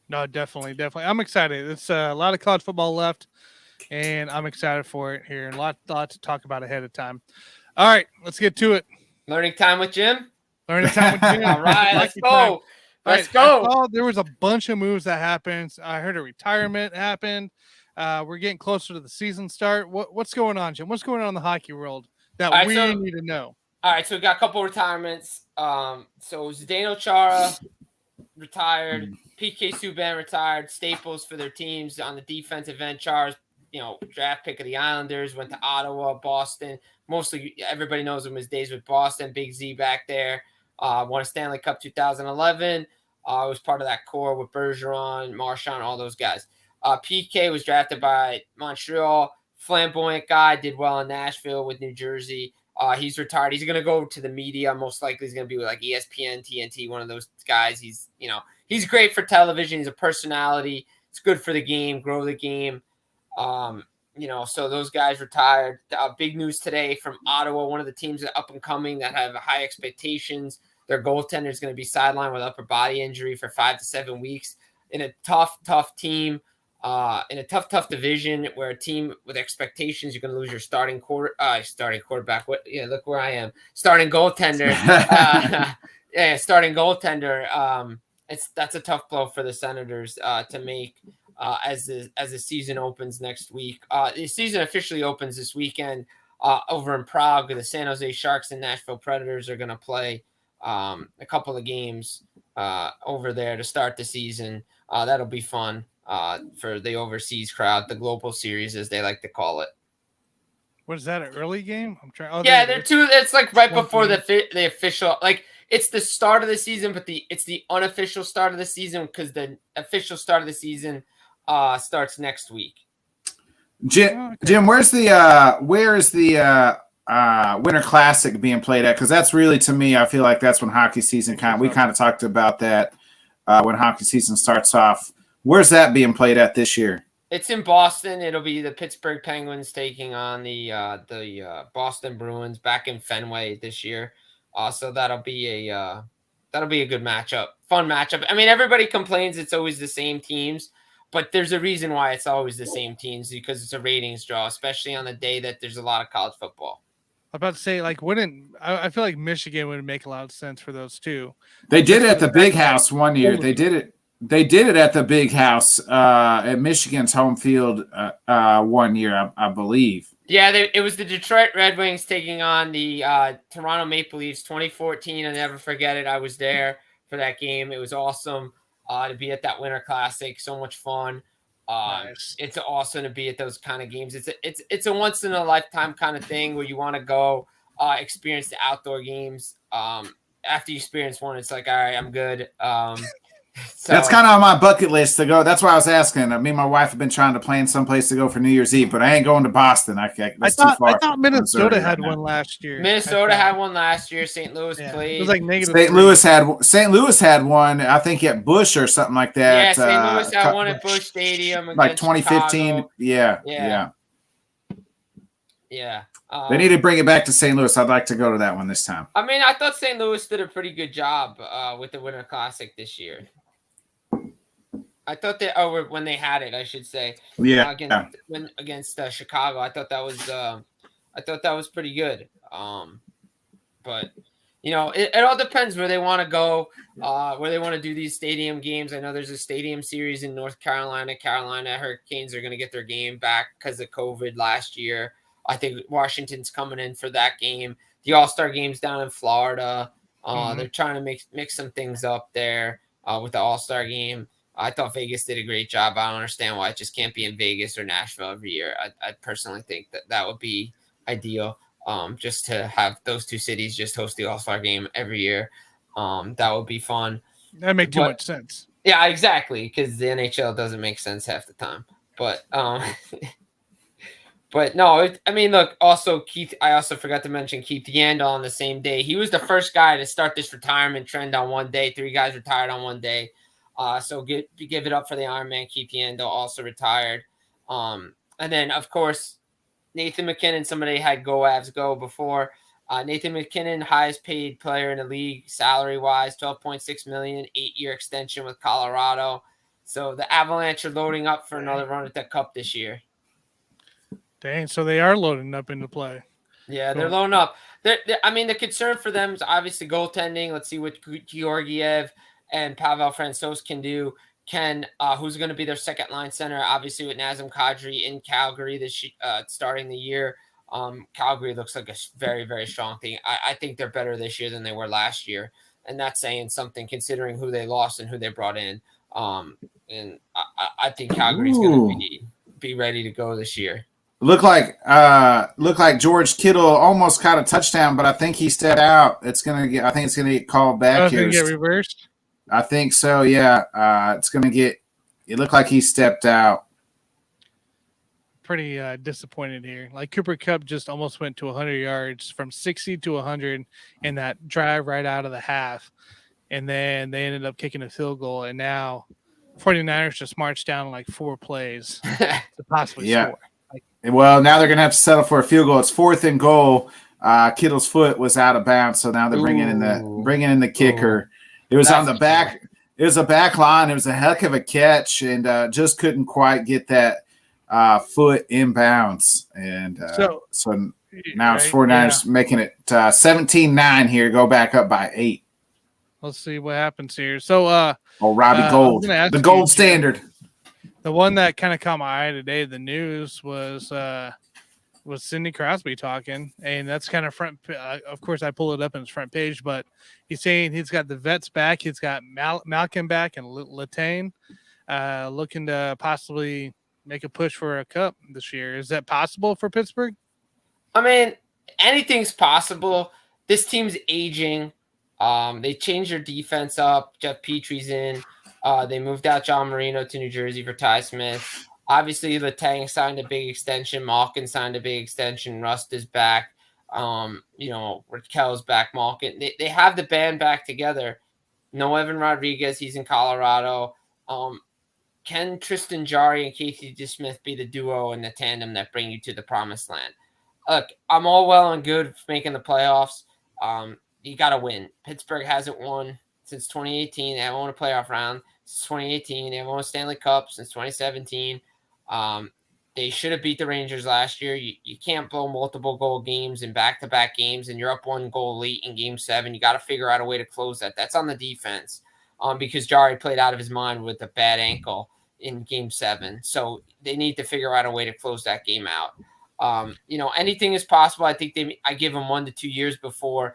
No, definitely. I'm excited. It's a lot of college football left, and I'm excited for it here. And a lot to talk about ahead of time. All right, let's get to it. Learning time with Jim. Learning time with Jim. All right, let's Lucky go. time. Let's I go. saw there was a bunch of moves that happened. I heard a retirement happened. We're getting closer to the season start. What's going on, Jim? What's going on in the hockey world that All right, we so- need to know? All right, so we got a couple retirements. So Zdeno Chara retired, PK Subban retired, staples for their teams on the defensive end. Chara's, draft pick of the Islanders, went to Ottawa, Boston. Mostly everybody knows him his days with Boston. Big Z back there. Won a Stanley Cup 2011. Was part of that core with Bergeron, Marchand, all those guys. PK was drafted by Montreal. Flamboyant guy, did well in Nashville with New Jersey. He's retired. He's going to go to the media. Most likely he's going to be with like ESPN, TNT, one of those guys. He's great for television. He's a personality. It's good for the game, grow the game. So those guys retired. Big news today from Ottawa, one of the teams that up and coming that have high expectations. Their goaltender is going to be sidelined with upper body injury for 5 to 7 weeks in a tough team. In a tough division where a team with expectations, you're going to lose your starting quarterback. Look where I am. Starting goaltender. Starting goaltender. That's a tough blow for the Senators to make as the season opens next week. The season officially opens this weekend over in Prague. The San Jose Sharks and Nashville Predators are going to play a couple of games over there to start the season. That'll be fun. For the overseas crowd, the global series, as they like to call it. What is that, an early game? I'm trying. They're two. It's like right before the official. Like it's the start of the season, but it's the unofficial start of the season because the official start of the season starts next week. Jim, where is the Winter Classic being played at? Because that's really, to me, I feel like that's when hockey season we kind of talked about that when hockey season starts off. Where's that being played at this year? It's in Boston. It'll be the Pittsburgh Penguins taking on the Boston Bruins back in Fenway this year. So that'll be a good matchup, fun matchup. I mean, everybody complains it's always the same teams, but there's a reason why it's always the same teams because it's a ratings draw, especially on the day that there's a lot of college football. I'm about to say, I feel like Michigan would make a lot of sense for those two. They did it at the Big House one year. They did it at the Big House at Michigan's home field 1 year, I believe. Yeah, it was the Detroit Red Wings taking on the Toronto Maple Leafs 2014. I'll never forget it. I was there for that game. It was awesome to be at that Winter Classic. So much fun. Nice. It's awesome to be at those kind of games. It's a once in a lifetime kind of thing where you want to go experience the outdoor games. After you experience one, it's like, all right, I'm good. So, that's kind of on my bucket list to go. That's why I was asking. Me and my wife have been trying to plan someplace to go for New Year's Eve, but I ain't going to Boston. That's too far. I thought Minnesota had one last year. Minnesota had one last year. St. Louis played. It was like negative. St. Louis had one. I think at Busch or something like that. Yeah, St. Louis had one at Busch Stadium, like 2015. Chicago. Yeah. They need to bring it back to St. Louis. I'd like to go to that one this time. I mean, I thought St. Louis did a pretty good job with the Winter Classic this year. I thought when they had it, I should say. Yeah. Against Chicago, I thought that was pretty good. But it all depends where they want to go, where they want to do these stadium games. I know there's a stadium series in North Carolina. Carolina Hurricanes are going to get their game back because of COVID last year. I think Washington's coming in for that game. The All-Star game's down in Florida. They're trying to make some things up there with the All-Star game. I thought Vegas did a great job. I don't understand why it just can't be in Vegas or Nashville every year. I personally think that would be ideal, just to have those two cities just host the All-Star game every year. That would be fun. That make too much sense. Yeah, exactly, because the NHL doesn't make sense half the time. But but no, look, also Keith, I also forgot to mention Keith Yandel on the same day. He was the first guy to start this retirement trend on one day. 3 guys retired on one day. So give it up for the Iron Man. Keith Yandel also retired. And then, of course, Nathan McKinnon, somebody had go before. Nathan McKinnon, highest paid player in the league, salary-wise, $12.6 million, 8-year extension with Colorado. So the Avalanche are loading up for another run at the Cup this year. Dang, so they are loading up into play. Yeah, they're loading up. I mean, the concern for them is obviously goaltending. Let's see what Georgiev and Pavel Francouz can do. Who's going to be their second line center? Obviously, with Nazem Kadri in Calgary starting the year. Calgary looks like a very, very strong thing. I think they're better this year than they were last year, and that's saying something considering who they lost and who they brought in. And I think Calgary's going to be ready to go this year. Look like George Kittle almost caught a touchdown, but I think he stepped out. I think it's gonna get called back. It's gonna get reversed. I think so. Yeah, it's gonna get. It looked like he stepped out. Pretty disappointed here. Like Cooper Kupp just almost went to 100 yards from 60 to 100 in that drive right out of the half, and then they ended up kicking a field goal, and now 49ers just marched down like 4 plays to possibly score. Well, now they're going to have to settle for a field goal. It's 4th and goal. Kittle's foot was out of bounds, so now they're bringing in the kicker. It was on the back. It was a back line. It was a heck of a catch, and just couldn't quite get that foot in bounds. And so now it's 49ers making it 17-9 here. Go back up by 8. Let's see what happens here. So, Robbie Gould, the gold standard. The one that kind of caught my eye today, the news was Sidney Crosby talking, and that's kind of front. Of course, I pulled it up in his front page, but he's saying he's got the vets back, he's got Malkin back, and Letang looking to possibly make a push for a cup this year. Is that possible for Pittsburgh? I mean, anything's possible. This team's aging. They changed their defense up. Jeff Petry's in. They moved out John Marino to New Jersey for Ty Smith. Obviously, Letang signed a big extension. Malkin signed a big extension. Rust is back. Raquel's back. Malkin. They have the band back together. No Evan Rodriguez. He's in Colorado. Can Tristan Jarry and Casey DeSmith be the duo and the tandem that bring you to the promised land? Look, I'm all well and good for making the playoffs. You got to win. Pittsburgh hasn't won since 2018. They haven't won a playoff round since 2018. They haven't won a Stanley Cup since 2017. They should have beat the Rangers last year. You can't blow multiple goal games in back-to-back games, and you're up 1 goal late in Game 7. You got to figure out a way to close that. That's on the defense because Jarry played out of his mind with a bad ankle in Game 7. So they need to figure out a way to close that game out. Anything is possible. I think I give them 1 to 2 years before,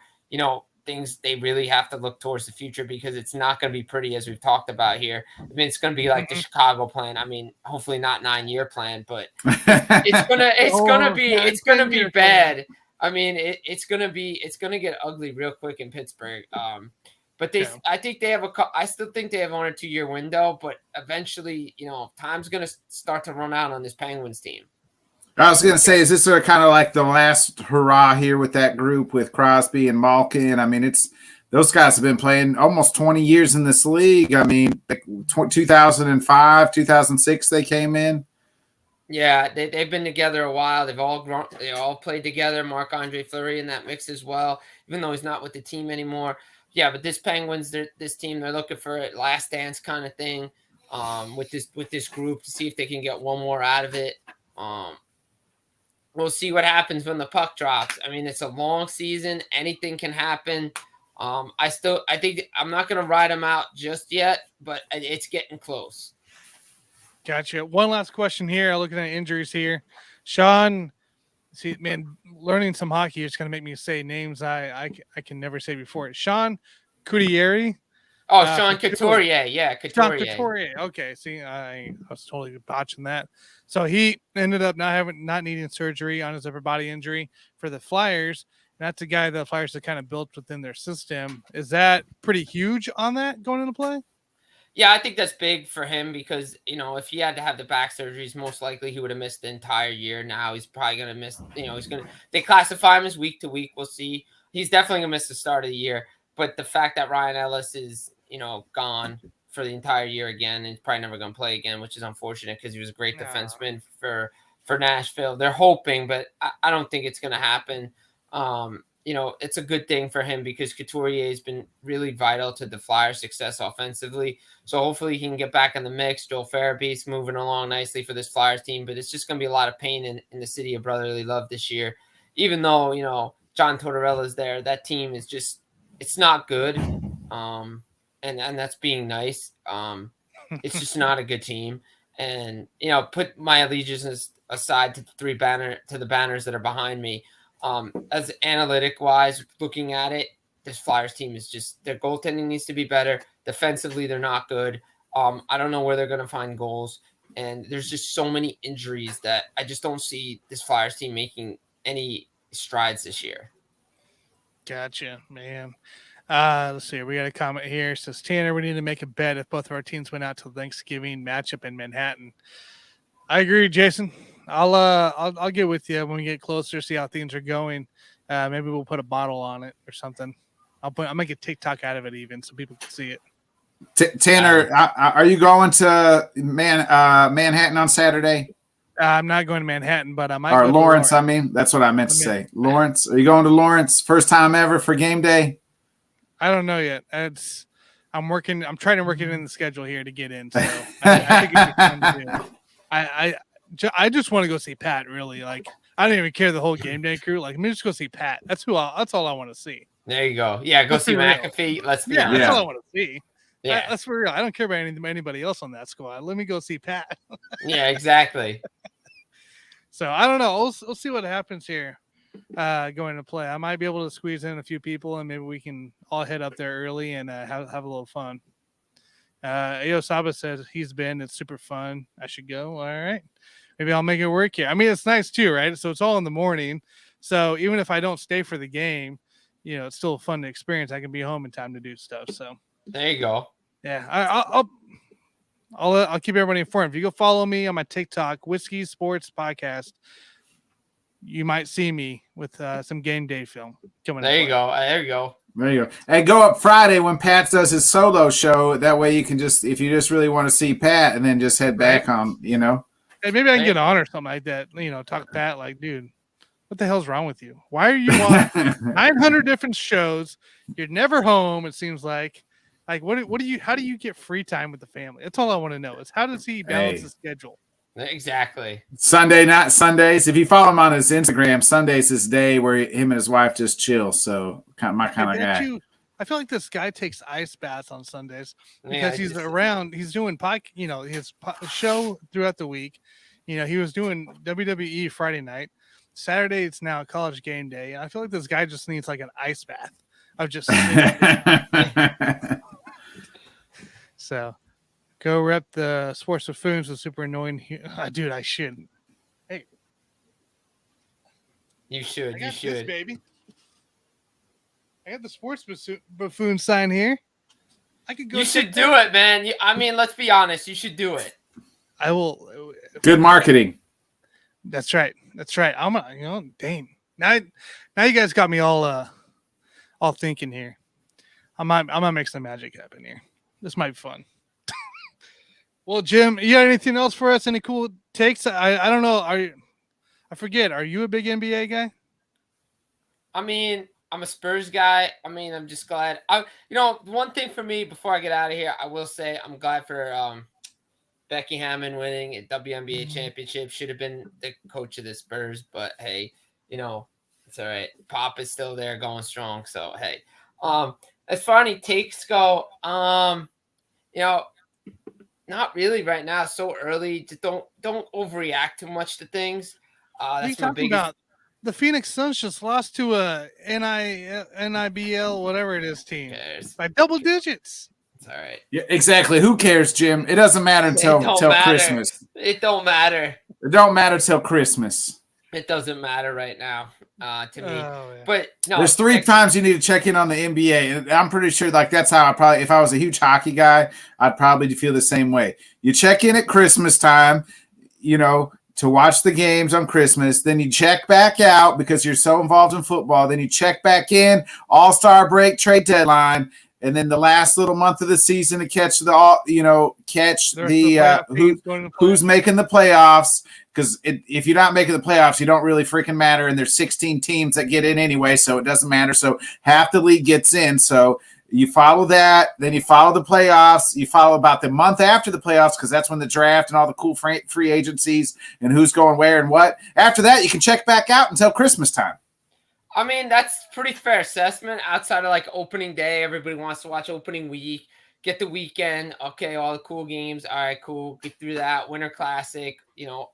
things they really have to look towards the future because it's not going to be pretty as we've talked about here. I mean, it's going to be like the Chicago plan. I mean, hopefully not 9-year plan, but it's going to be bad. I mean, it's going to get ugly real quick in Pittsburgh. But I think they have I still think they have 1 or 2 year window, but eventually, time's going to start to run out on this Penguins team. I was going to say, is this sort of kind of like the last hurrah here with that group with Crosby and Malkin? I mean, those guys have been playing almost 20 years in this league. I mean, 2005, 2006, they came in. Yeah, they've been together a while. They've all grown. They all played together. Marc-Andre Fleury in that mix as well, even though he's not with the team anymore. Yeah, but this Penguins, this team, they're looking for a last dance kind of thing with this group to see if they can get one more out of it. We'll see what happens when the puck drops. I mean, it's a long season. Anything can happen. I think I'm not going to ride them out just yet, but it's getting close. Gotcha. One last question here. Looking at injuries here. Sean, see, man, learning some hockey is going to make me say names I can never say before. Sean Couturier. Oh, Sean Couturier. Yeah, Couturier. Sean Couturier. Okay, see, I was totally botching that. So he ended up not needing surgery on his upper body injury for the Flyers. And that's a guy the Flyers have kind of built within their system. Is that pretty huge on that going into play? Yeah, I think that's big for him because, if he had to have the back surgeries, most likely he would have missed the entire year. Now he's probably going to miss, they classify him as week to week. We'll see. He's definitely going to miss the start of the year. But the fact that Ryan Ellis is, gone for the entire year again, and he's probably never going to play again, which is unfortunate because he was a great defenseman for Nashville. They're hoping, but I don't think it's going to happen. it's a good thing for him because Couturier has been really vital to the Flyers' success offensively. So hopefully he can get back in the mix. Joel Farabee's moving along nicely for this Flyers team, but it's just going to be a lot of pain in the city of brotherly love this year. Even though, John Tortorella's there, that team is just, it's not good. And that's being nice. It's just not a good team. And, put my allegiances aside to the banners that are behind me. As analytic wise, looking at it, this Flyers team is just, their goaltending needs to be better. Defensively, they're not good. I don't know where they're going to find goals. And there's just so many injuries that I just don't see this Flyers team making any strides this year. Gotcha, man. Let's see. We got a comment here. It says, Tanner, we need to make a bet if both of our teams went out to the Thanksgiving matchup in Manhattan. I agree, Jason. I'll get with you when we get closer, see how things are going. Maybe we'll put a bottle on it or something. I'll make a TikTok out of it even so people can see it. Tanner, are you going to Manhattan on Saturday? I'm not going to Manhattan, but I might Or go Lawrence, to Lawrence. I mean. That's what I meant to say. Lawrence, are you going to Lawrence? First time ever for game day? I don't know yet. I'm working. I'm trying to work it in the schedule here to get in. So I think it'd be fun to do. I just want to go see Pat. Really, like I don't even care the whole game day crew. Like, let me just go see Pat. That's all I want to see. There you go. Yeah, go see McAfee. Let's be honest. That's all I want to see. Yeah, that's for real. I don't care about anybody else on that squad. Let me go see Pat. Yeah, exactly. So I don't know. We'll see what happens here going to play. I might be able to squeeze in a few people, and maybe we can all head up there early and have a little fun. Ayo Saba says he's been. It's super fun. I should go. All right. Maybe I'll make it work here. I mean, it's nice too, right? So it's all in the morning. So even if I don't stay for the game, it's still a fun experience. I can be home in time to do stuff. So there you go. Yeah, I'll keep everybody informed. If you go follow me on my TikTok, Whiskey Sports Podcast, you might see me with some game day film coming. There you go. There you go. There you go. Hey, go up Friday when Pat does his solo show. That way you can just, if you just really want to see Pat, and then just head back on, Hey, maybe I can get on or something like that. Talk to Pat like, dude, what the hell's wrong with you? Why are you on 900 different shows? You're never home. It seems like what do you? How do you get free time with the family? That's all I want to know. Is how does he balance the schedule? Exactly. Sunday, not Sundays. If you follow him on his Instagram, Sunday's his day where him and his wife just chill. So my kind of guy. I feel like this guy takes ice baths on Sundays because he's around. He's doing his show throughout the week. He was doing WWE Friday night. Saturday, it's now college game day. And I feel like this guy just needs like an ice bath of just. So go rep the sports buffoons with super annoying. Dude, I should. Hey. You should. You should. This, baby. I got the sports buffoon sign here. I could go. You should do it, man. I mean, let's be honest. You should do it. I will. Good marketing. That's right. That's right. I'm gonna, dang. Now you guys got me all thinking here. I might make some magic happen here. This might be fun. Well, Jim, you got anything else for us? Any cool takes? I don't know. I forget. Are you a big NBA guy? I mean, I'm a Spurs guy. I mean, I'm just glad. One thing for me before I get out of here, I will say I'm glad for Becky Hammon winning a WNBA championship. Should have been the coach of the Spurs, but hey, it's all right. Pop is still there going strong. So, hey, as far as any takes go, not really right now. So early. Don't overreact too much to things. That's my biggest. About? The Phoenix Suns just lost to a NIBL, whatever it is, team by double digits. It's all right. Yeah, exactly. Who cares, Jim? It doesn't matter until Christmas. It don't matter. It don't matter till Christmas. It doesn't matter right now to me. Oh, yeah. But no, there's 3 times you need to check in on the NBA. And I'm pretty sure that's how I probably, if I was a huge hockey guy, I'd probably feel the same way. You check in at Christmas time, to watch the games on Christmas. Then you check back out because you're so involved in football. Then you check back in, All-Star break, trade deadline. and then the last little month of the season to catch who's making the playoffs. Because if you're not making the playoffs, you don't really freaking matter. And there's 16 teams that get in anyway, so it doesn't matter. So half the league gets in. So you follow that, then you follow the playoffs. You follow about the month after the playoffs because that's when the draft and all the cool free agencies and who's going where and what. After that, you can check back out until Christmas time. I mean, that's pretty fair assessment. Outside of like opening day, everybody wants to watch opening week, get the weekend. Okay, all the cool games. All right, cool. Get through that. Winter Classic,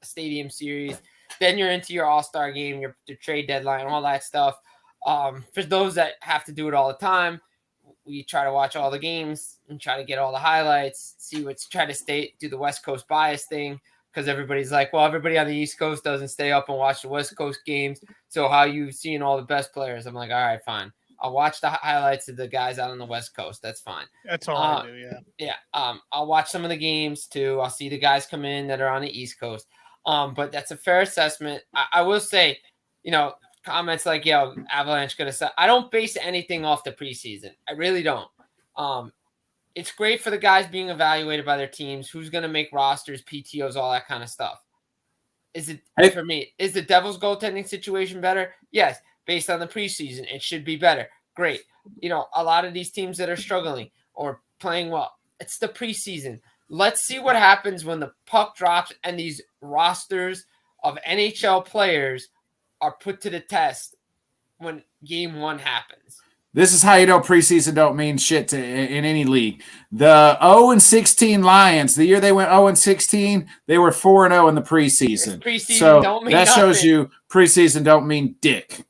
Stadium Series. Then you're into your All-Star game, your trade deadline, all that stuff. For those that have to do it all the time, we try to watch all the games and try to get all the highlights, try to do the West Coast bias thing. Because everybody's like, well, everybody on the East Coast doesn't stay up and watch the West Coast games. So how you seeing all the best players? I'm like, all right, fine. I'll watch the highlights of the guys out on the West Coast. That's fine. That's all I do, yeah. Yeah. I'll watch some of the games too. I'll see the guys come in that are on the East Coast. But that's a fair assessment. I will say, comments like, Avalanche could have. I don't base anything off the preseason. I really don't. It's great for the guys being evaluated by their teams, who's going to make rosters, PTOs, all that kind of stuff. For me, is the Devils goaltending situation better? Yes. Based on the preseason, it should be better. Great. A lot of these teams that are struggling or playing well, it's the preseason. Let's see what happens when the puck drops and these rosters of NHL players are put to the test when game 1 happens. This is how you know preseason don't mean shit in any league. The 0-16 Lions, the year they went 0-16, they were 4-0 in the preseason. Preseason don't mean nothing. Shows you preseason don't mean dick.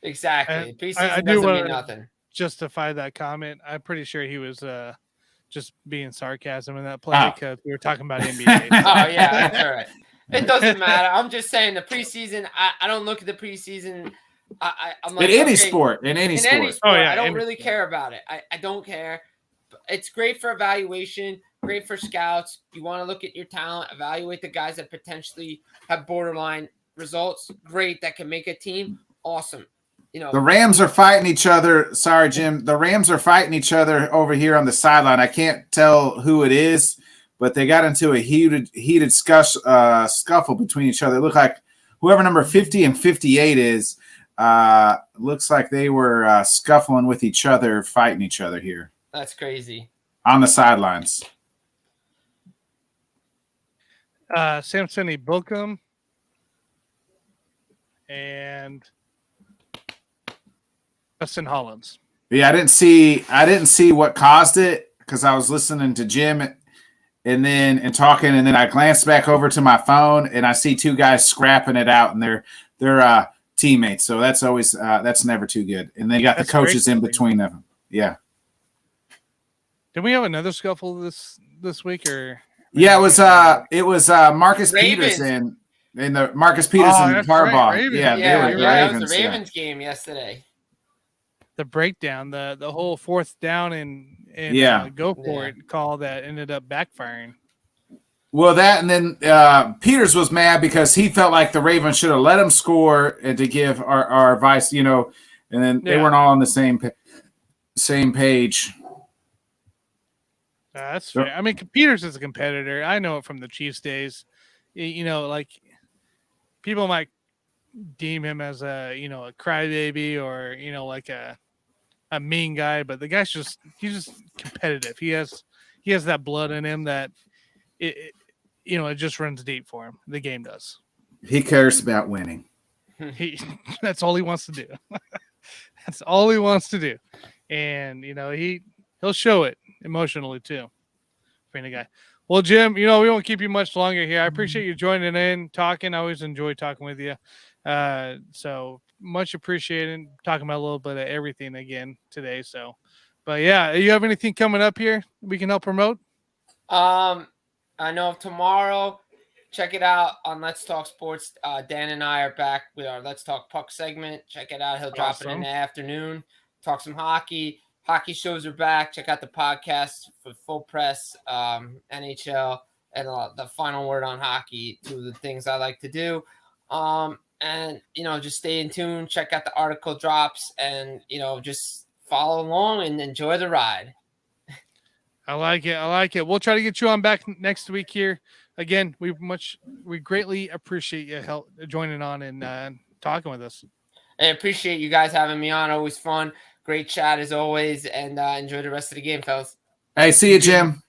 Exactly. Preseason doesn't mean nothing. Justify that comment. I'm pretty sure he was just being sarcasm in that play because we were talking about NBA. Oh, yeah, that's all right. It doesn't matter. I'm just saying the preseason, I don't look at the preseason. I'm like, in any sport. Oh, yeah, I don't really care about it. I don't care. It's great for evaluation, great for scouts. You want to look at your talent, evaluate the guys that potentially have borderline results. Great, that can make a team. Awesome. The Rams are fighting each other. Sorry, Jim. The Rams are fighting each other over here on the sideline. I can't tell who it is, but they got into a heated scuffle between each other. It looked like whoever number 50 and 58 is. Looks like they were scuffling with each other, fighting each other here. That's crazy. On the sidelines. Samsoni Bookham and Justin Hollins. Yeah, I didn't see what caused it because I was listening to Jim and talking, and then I glanced back over to my phone and I see two guys scrapping it out, and they're teammates. So that's always that's never too good. And then you got the coaches in between them. Yeah. Did we have another scuffle this week or? Yeah, it was Marcus Peters in the Marcus Peters and Harbaugh. Right, it was the Ravens game yesterday. The breakdown, the whole fourth down and go for it call that ended up backfiring. Well, that and then Peters was mad because he felt like the Ravens should have let him score and to give our advice, and then they weren't all on the same page. That's fair. I mean, Peters is a competitor. I know it from the Chiefs days. Like people might deem him as a crybaby or like a mean guy, but the guy's he's just competitive. He has that blood in him that it just runs deep for him. The game does. He cares about winning. That's all he wants to do. That's all he wants to do, and he'll show it emotionally too. Being a guy. Well, Jim, we won't keep you much longer here. I appreciate you joining in, talking. I always enjoy talking with you. So much appreciated talking about a little bit of everything again today. So, but yeah, you have anything coming up here we can help promote? I know tomorrow, check it out on Let's Talk Sports. Dan and I are back with our Let's Talk Puck segment. Check it out. He'll drop it in the afternoon. Talk some hockey. Hockey shows are back. Check out the podcast for Full Press, NHL, and the final word on hockey. Two of the things I like to do. And just stay in tune. Check out the article drops, and just follow along and enjoy the ride. I like it. I like it. We'll try to get you on back next week here. Again, we greatly appreciate you joining on and talking with us. I appreciate you guys having me on. Always fun. Great chat as always. And enjoy the rest of the game, fellas. Hey, see you, Jim.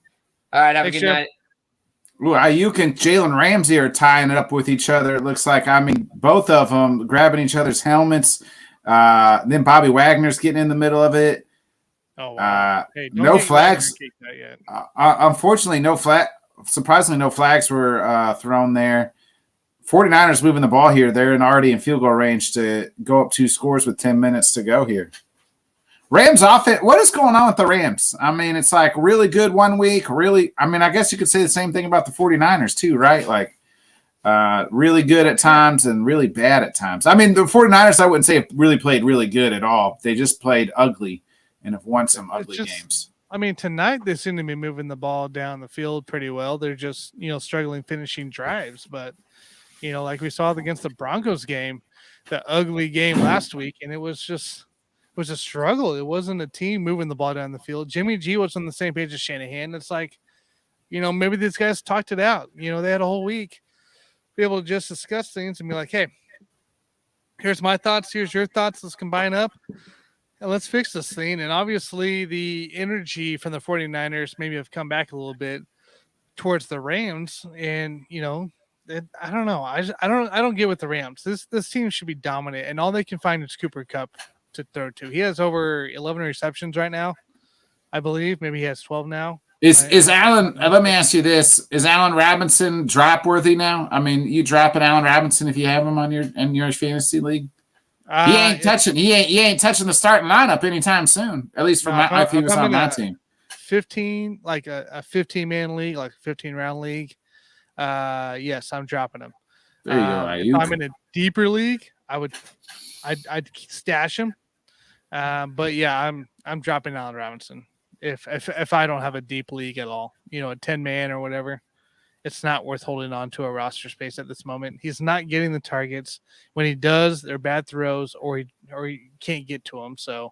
All right. Have Thanks, a good Jim. night. Ooh, Ayuk and Jalen Ramsey are tying it up with each other. It looks like, I mean, both of them grabbing each other's helmets. Then Bobby Wagner's getting in the middle of it. Oh, wow. Hey, no flags. Yet. Unfortunately, surprisingly, no flags were thrown there. 49ers moving the ball here. They're already in field goal range to go up 2 scores with 10 minutes to go here. Rams offense, what is going on with the Rams? I mean, it's like really good one week. I guess you could say the same thing about the 49ers too, right? Like really good at times and really bad at times. I mean, the 49ers, I wouldn't say have really played really good at all. They just played ugly and have won some ugly games. I mean, tonight they seem to be moving the ball down the field pretty well. They're just, struggling finishing drives. But, like we saw against the Broncos game, the ugly game last week, and it was a struggle. It wasn't a team moving the ball down the field. Jimmy G was on the same page as Shanahan. It's like, maybe these guys talked it out. They had a whole week to be able to just discuss things and be like, hey, here's my thoughts. Here's your thoughts. Let's combine up and let's fix this thing. And obviously the energy from the 49ers maybe have come back a little bit towards the Rams. And, I don't know. I don't get with the Rams. This team should be dominant, and all they can find is Cooper Kupp to throw to. He has over 11 receptions right now, I believe. Maybe he has 12 now. Is Allen? Let me ask you this: is Allen Robinson drop worthy now? I mean, you dropping Allen Robinson if you have him on your fantasy league? He ain't touching the starting lineup anytime soon. At least if he was on my team. 15, like a 15-man league, like a 15-round league. Yes, I'm dropping him. There you go. If I'm in a deeper league, I'd stash him. But yeah, I'm dropping Allen Robinson if I don't have a deep league at all. A 10-man or whatever. It's not worth holding on to a roster space at this moment. He's not getting the targets. When he does, they're bad throws, or he can't get to them. So,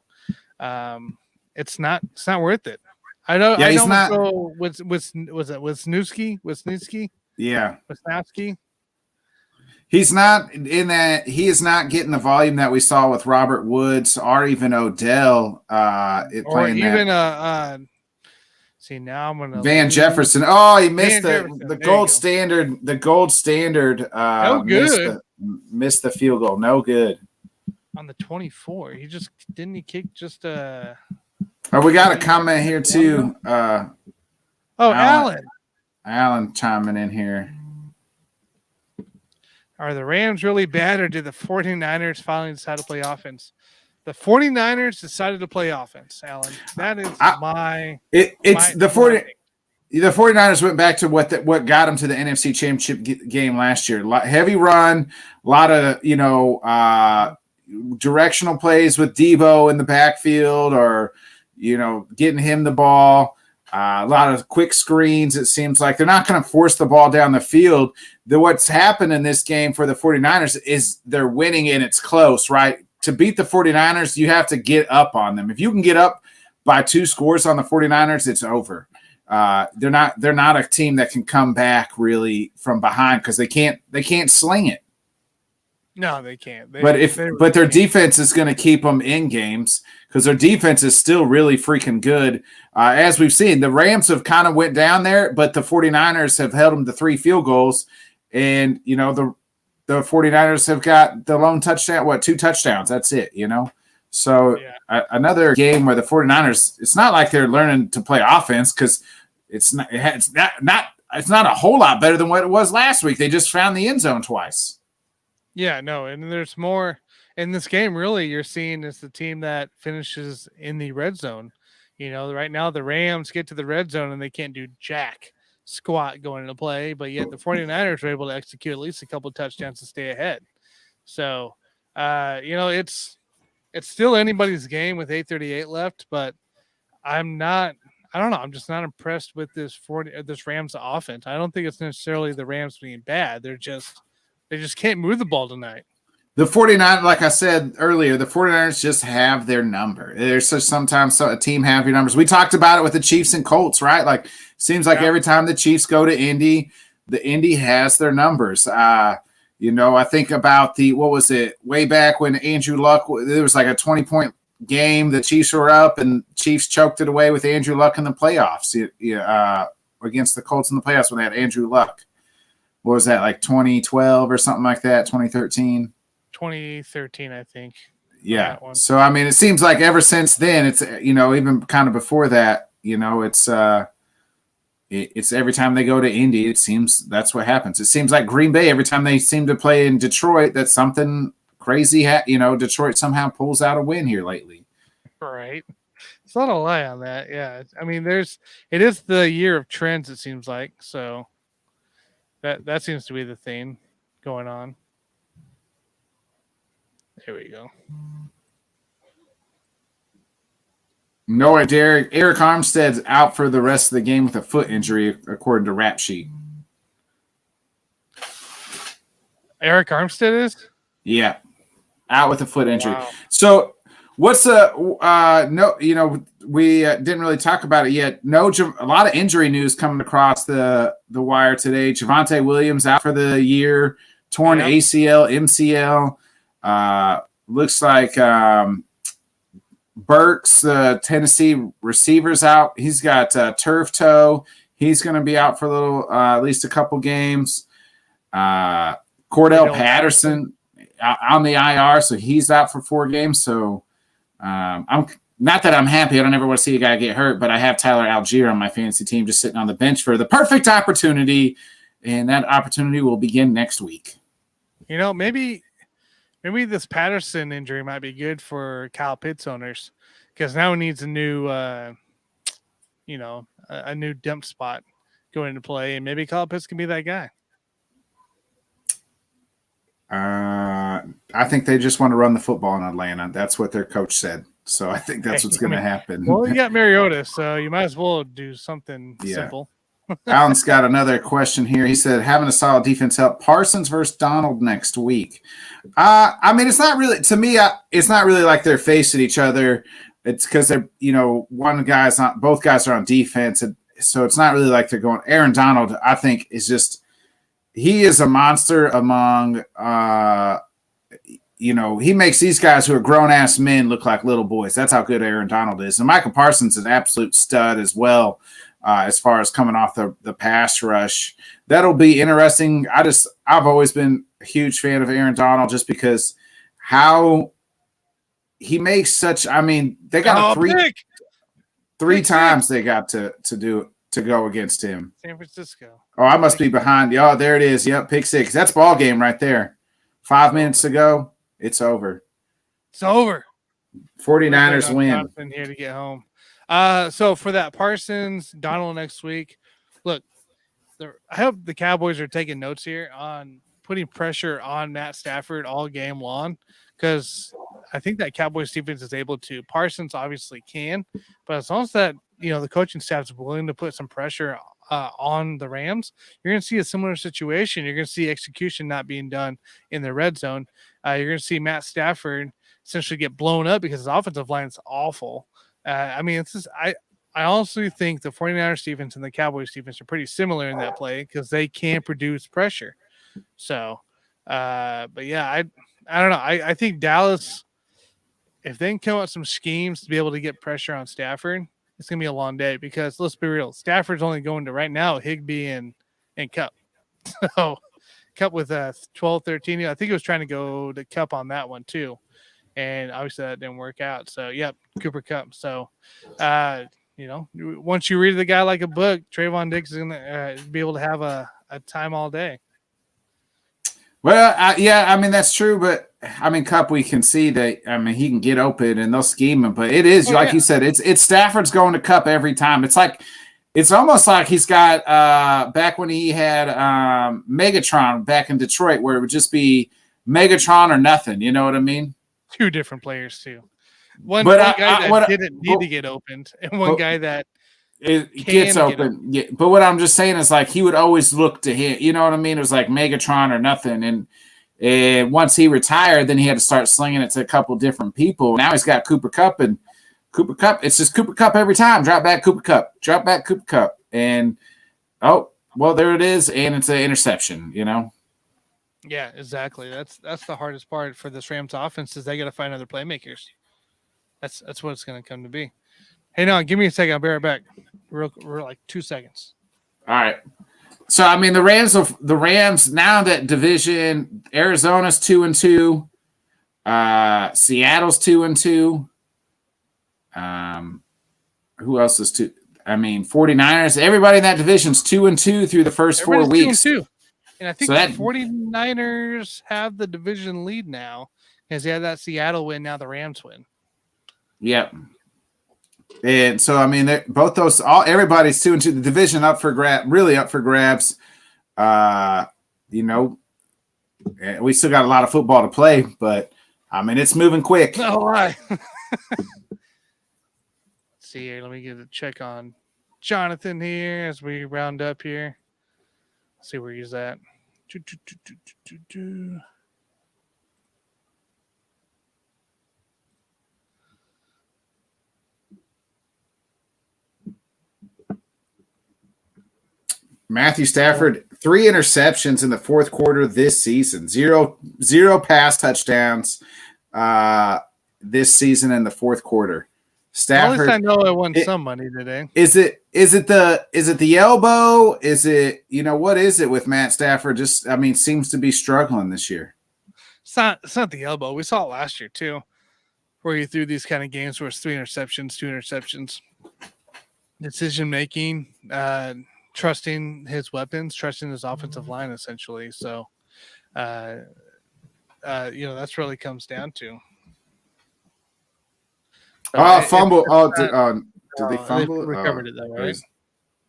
it's not worth it. I know. Yeah, he's not. Was it Wisniewski? Yeah. Wisniewski? He's not in that. He is not getting the volume that we saw with Robert Woods or even Odell. Or even see, now I'm gonna Van Jefferson. Oh, he missed the gold standard. The gold standard. No good. Missed the field goal. No good. On the 24, he kick just Oh, we got a comment here too. Allen chiming in here. Are the Rams really bad, or did the 49ers finally decide to play offense? The 49ers decided to play offense, Alan. That is the 49ers went back to what got them to the NFC Championship game last year. Heavy run, a lot of directional plays with Debo in the backfield, or getting him the ball. A lot of quick screens. It seems like they're not going to force the ball down the field. What's happened in this game for the 49ers is they're winning and it's close, right? To beat the 49ers, you have to get up on them. If you can get up by 2 scores on the 49ers, it's over. They're not a team that can come back really from behind because they can't sling it. No, they can't. But their defense is going to keep them in games because their defense is still really freaking good. As we've seen, the Rams have kind of went down there, but the 49ers have held them to 3 field goals. And, the 49ers have got the lone touchdown, 2 touchdowns. That's it, So another game where the 49ers, it's not like they're learning to play offense because it's not a whole lot better than what it was last week. They just found the end zone twice. Yeah, no, and there's more in this game. Really, you're seeing is the team that finishes in the red zone. Right now the Rams get to the red zone and they can't do jack squat going into play, but yet the 49ers are able to execute at least a couple of touchdowns to stay ahead. So, it's still anybody's game with 8:38 left, but I don't know. I'm just not impressed with this Rams offense. I don't think it's necessarily the Rams being bad. They just can't move the ball tonight. The 49, like I said earlier, the 49ers just have their number. There's just sometimes a team have your numbers. We talked about it with the Chiefs and Colts, right? Like, seems like every time the Chiefs go to Indy, the Indy has their numbers. I think about what was it, way back when Andrew Luck, there was like a 20-point game. The Chiefs were up, and Chiefs choked it away with Andrew Luck in the playoffs against the Colts in the playoffs when they had Andrew Luck. What was that, like 2012 or something like that, 2013? 2013, I think. Yeah. So, I mean, it seems like ever since then, it's, even kind of before that, it's every time they go to Indy, it seems that's what happens. It seems like Green Bay, every time they seem to play in Detroit, that something crazy, Detroit somehow pulls out a win here lately. Right. It's not a lie on that. Yeah. I mean, it is the year of trends, it seems like. So that seems to be the thing going on. There we go. No, Derek. Eric Armstead's out for the rest of the game with a foot injury, according to Rap Sheet. Eric Armstead is? Yeah, out with a foot injury. Wow. So, what's we didn't really talk about it yet. A lot of injury news coming across the wire today. Javonte Williams out for the year, torn ACL, MCL. Looks like Burks, the Tennessee receiver's out. He's got turf toe. He's going to be out for a little, at least a couple games. Cordell Patterson on the IR, so he's out for 4 games. So I'm not that I'm happy. I don't ever want to see a guy get hurt, but I have Tyler Algier on my fantasy team just sitting on the bench for the perfect opportunity, and that opportunity will begin next week. Maybe this Patterson injury might be good for Kyle Pitts owners, because now he needs a new, a new dump spot going into play, and maybe Kyle Pitts can be that guy. I think they just want to run the football in Atlanta. That's what their coach said. So I think that's what's going to happen. Well, you got Mariota, so you might as well do something simple. Alan's got another question here. He said, having a solid defense help Parsons versus Donald next week. I mean, it's not really, to me, it's not really like they're facing each other. It's because they're, both guys are on defense. And so it's not really like they're going. Aaron Donald, I think, is just, he is a monster among, he makes these guys who are grown-ass men look like little boys. That's how good Aaron Donald is. And Michael Parsons is an absolute stud as well. As far as coming off the pass rush, that'll be interesting. I've always been a huge fan of Aaron Donald just because how he makes such. I mean, they got three times they got to go against him. San Francisco. Oh, I must be behind. Oh, there it is. Yep, pick 6. That's ball game right there. 5 minutes ago, it's over. It's over. 49ers win. Here to get home. So for that Parsons Donald next week, look, I hope the Cowboys are taking notes here on putting pressure on Matt Stafford all game long, because I think that Cowboys defense is able to. Parsons obviously can, but as long as that the coaching staff is willing to put some pressure on the Rams, you're going to see a similar situation. You're going to see execution not being done in the red zone. You're going to see Matt Stafford essentially get blown up because his offensive line is awful. I mean, it's just, I honestly think the 49ers defense and the Cowboys defense are pretty similar in that play because they can produce pressure. So, but yeah, I don't know. I think Dallas, if they can come up with some schemes to be able to get pressure on Stafford, it's going to be a long day because let's be real. Stafford's only going to right now Higbee and Kupp. So Kupp with 12, 13. I think he was trying to go to Kupp on that one too. And obviously that didn't work out. So, yep, Cooper Kupp. So, once you read the guy like a book, Trayvon Diggs is going to be able to have a time all day. Well, I mean, that's true. But, I mean, Kupp, we can see that, I mean, he can get open and they'll scheme him. But it is, you said, it's Stafford's going to Kupp every time. It's almost like he's got back when he had Megatron back in Detroit where it would just be Megatron or nothing. You know what I mean? 2 different players too. One guy that didn't need to get opened, and one guy that gets open. Yeah, but what I'm just saying is like he would always look to him. You know what I mean? It was like Megatron or nothing, and And once he retired, then he had to start slinging it to a couple different people. Now he's got Cooper Kupp, and Cooper Kupp, it's just Cooper Kupp every time. Drop back Cooper Kupp. Drop back Cooper Kupp. And, oh, well, there it is, and it's an interception, you know? Yeah, exactly. That's the hardest part for this Rams offense is they got to find other playmakers. That's what it's going to come to be. Hey, no, give me a second. I'll be right back. Real like 2 seconds. All right. So I mean, the Rams now that division, Arizona's 2-2, Seattle's 2-2. Who else is 2? I mean, 49ers. Everybody in that division's 2-2 through the first 4 weeks. 2-2. And I think the 49ers have the division lead now because they had that Seattle win. Now the Rams win. Yep. And so, I mean, both those, everybody's 2-2. The division really up for grabs. You know, we still got a lot of football to play, but I mean, it's moving quick. All right. See here, let me get a check on Jonathan here as we round up here. See where he's at. Matthew Stafford, 3 interceptions in the fourth quarter this season. Zero pass touchdowns this season in the fourth quarter. Stafford, at least I know I won some money today. Is it the elbow? Is it, you know, what is it with Matt Stafford? Just, I mean, seems to be struggling this year. It's not the elbow. We saw it last year too, where he threw these kind of games where it's 3 interceptions, 2 interceptions. Decision making, trusting his weapons, trusting his offensive line, essentially. So, you know, that's really comes down to. Fumble. Did they fumble? They recovered it, though, right?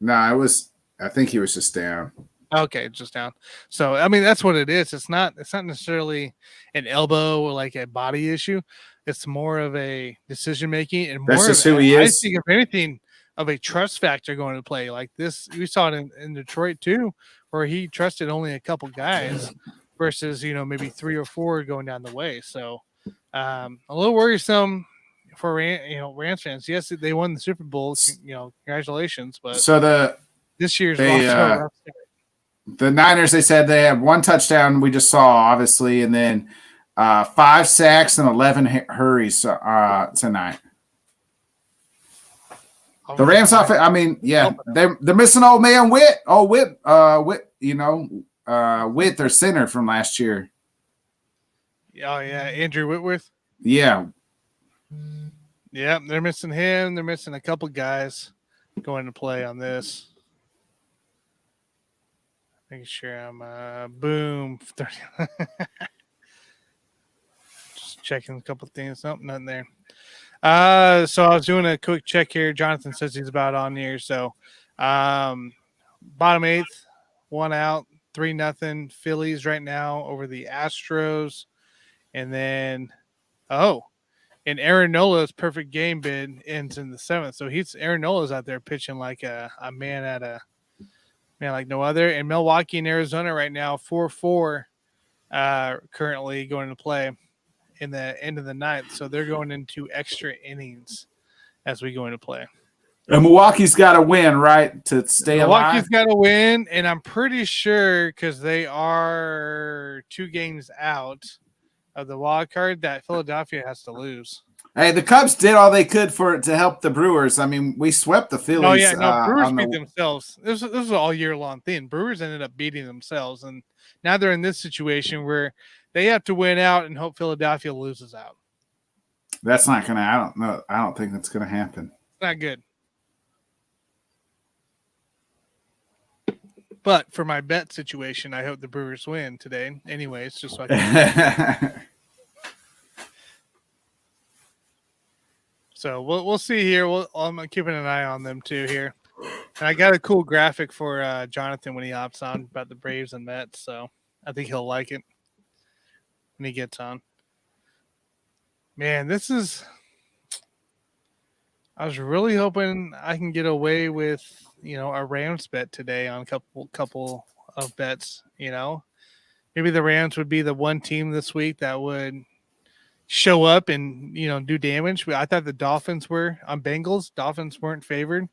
No, it was. I think he was just down. Okay, just down. So, I mean, that's what it is. It's not necessarily an elbow or like a body issue. It's more of a decision making and more. That's just who he is. I think, if anything, of a trust factor going to play like this. We saw it in Detroit too, where he trusted only a couple guys versus, you know, maybe 3 or 4 going down the way. So a little worrisome for, you know, Rams fans. Yes, they won the Super Bowl, you know, congratulations. But so this year's the Niners, they said they had 1 touchdown we just saw, obviously, and then 5 sacks and 11 hurries tonight. The Rams offense, I mean, yeah, they're missing old man Witt. Oh, Witt, you know, Witt, their center from last year. Oh, yeah, Andrew Whitworth. Yeah. Yeah, they're missing him. They're missing a couple guys going to play on this. Making sure I'm boom. Just checking a couple things. Nope, nothing there. So I was doing a quick check here. Jonathan says he's about on here. So, bottom 8th, 1 out, 3-0 Phillies right now over the Astros. And then, and Aaron Nola's perfect game bid ends in the 7th. So Aaron Nola's out there pitching like a man like no other. And Milwaukee and Arizona right now, 4-4, currently going to play in the end of the 9th. So they're going into extra innings as we go into play. And Milwaukee's got to win, right, to stay alive? Milwaukee's got to win, and I'm pretty sure because they are 2 games out of the wild card that Philadelphia has to lose. Hey, the Cubs did all they could to help the Brewers. I mean, we swept the Phillies. Oh, yeah, no, Brewers beat themselves. This was an all-year-long thing. Brewers ended up beating themselves, and now they're in this situation where they have to win out and hope Philadelphia loses out. That's not going to – I don't know. I don't think that's going to happen. It's not good. But for my bet situation, I hope the Brewers win today. Anyways, just so I can. So we'll see here. I'm keeping an eye on them too here. And I got a cool graphic for Jonathan when he hops on about the Braves and Mets. So I think he'll like it when he gets on. Man, I was really hoping I can get away with, you know, a Rams bet today on a couple of bets, you know. maybe the Rams would be the one team this week that would show up and do damage. But I thought the Dolphins were on Bengals. Dolphins weren't favored,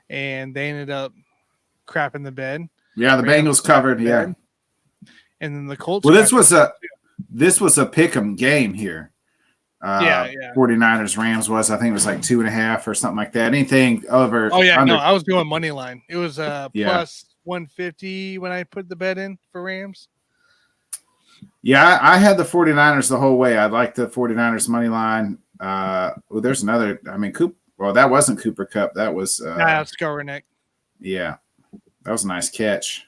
and they ended up crapping the bed. Yeah, the Rams Bengals covered. Yeah, and then the Colts. Well, this was a pick'em game here. 49ers Rams was, I think it was like 2.5 or something like that. Anything over. Oh yeah, under, no, I was doing money line. It was plus 150 when I put the bet in for Rams. Yeah, I had the 49ers the whole way. I liked the 49ers money line. There's another. I mean, that wasn't Cooper Kupp. That was Skowronek. Yeah, that was a nice catch.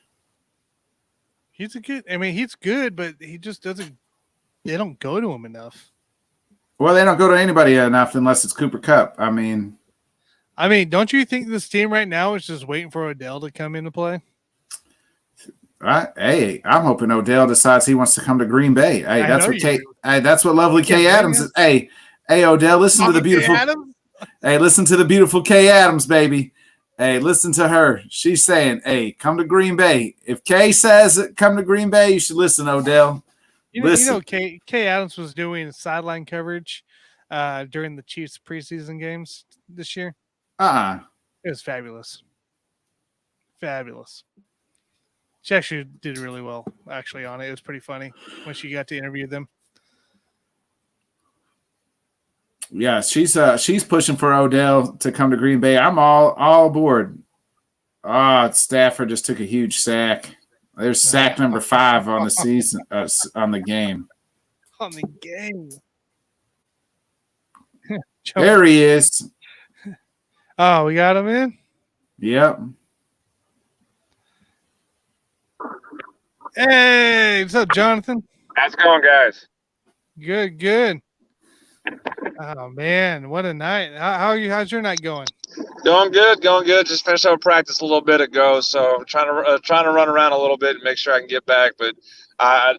He's good, but he just doesn't. They don't go to him enough. Well, they don't go to anybody enough unless it's Cooper Kupp. I mean, don't you think this team right now is just waiting for Odell to come into play? Hey, I'm hoping Odell decides he wants to come to Green Bay. Hey, that's what lovely Kay Adams is. Hey, Odell, listen to the beautiful. Hey, listen to the beautiful Kay Adams, baby. Hey, listen to her. She's saying, "Hey, come to Green Bay." If Kay says come to Green Bay, you should listen, Odell. Kay Adams was doing sideline coverage during the Chiefs preseason games this year. It was fabulous. Fabulous. She actually did really well, on it. It was pretty funny when she got to interview them. Yeah, she's pushing for Odell to come to Green Bay. I'm all aboard. Stafford just took a huge sack. There's sack number 5 on the season, on the game. On the game. There he is. Oh, we got him in? Yep. Hey, what's up, Jonathan? How's it going, guys? Good. Oh man, what a night! How are you? How's your night going? Going good. Just finished up practice a little bit ago, so I'm trying to run around a little bit and make sure I can get back. But I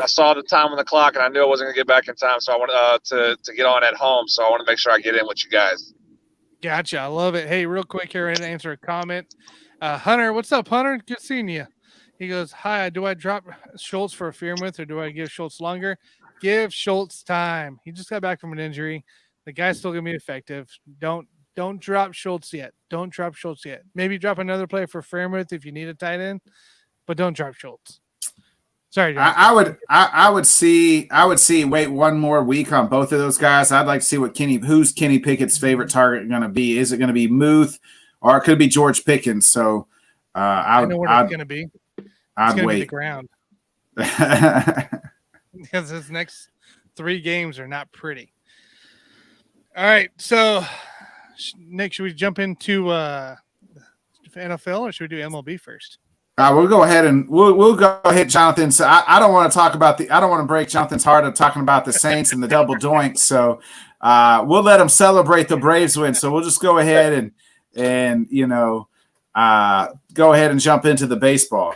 saw the time on the clock, and I knew I wasn't gonna get back in time, so I wanted to get on at home. So I want to make sure I get in with you guys. Gotcha, I love it. Hey, real quick here, and answer a comment. Hunter, what's up, Hunter? Good seeing you. He goes, "Hi, do I drop Schultz for a Fearmouth, or do I give Schultz longer?" Give Schultz time. He just got back from an injury. The guy's still gonna be effective. Don't drop Schultz yet. Maybe drop another player for Fairmouth if you need a tight end, but don't drop Schultz. Sorry, Jonathan. I would see wait one more week on both of those guys. I'd like to see who's Kenny Pickett's favorite target going to be. Is it going to be Muth, or it could be George Pickens? So I know what it's going to be. I'd wait. Be the ground. Because his next 3 games are not pretty. All right, so Nick, should we jump into NFL or should we do MLB first? We'll go ahead and we'll go ahead, Jonathan. So I don't want to talk about I don't want to break Jonathan's heart of talking about the Saints and the double doink. So we'll let him celebrate the Braves win. So we'll just go ahead and go ahead and jump into the baseball.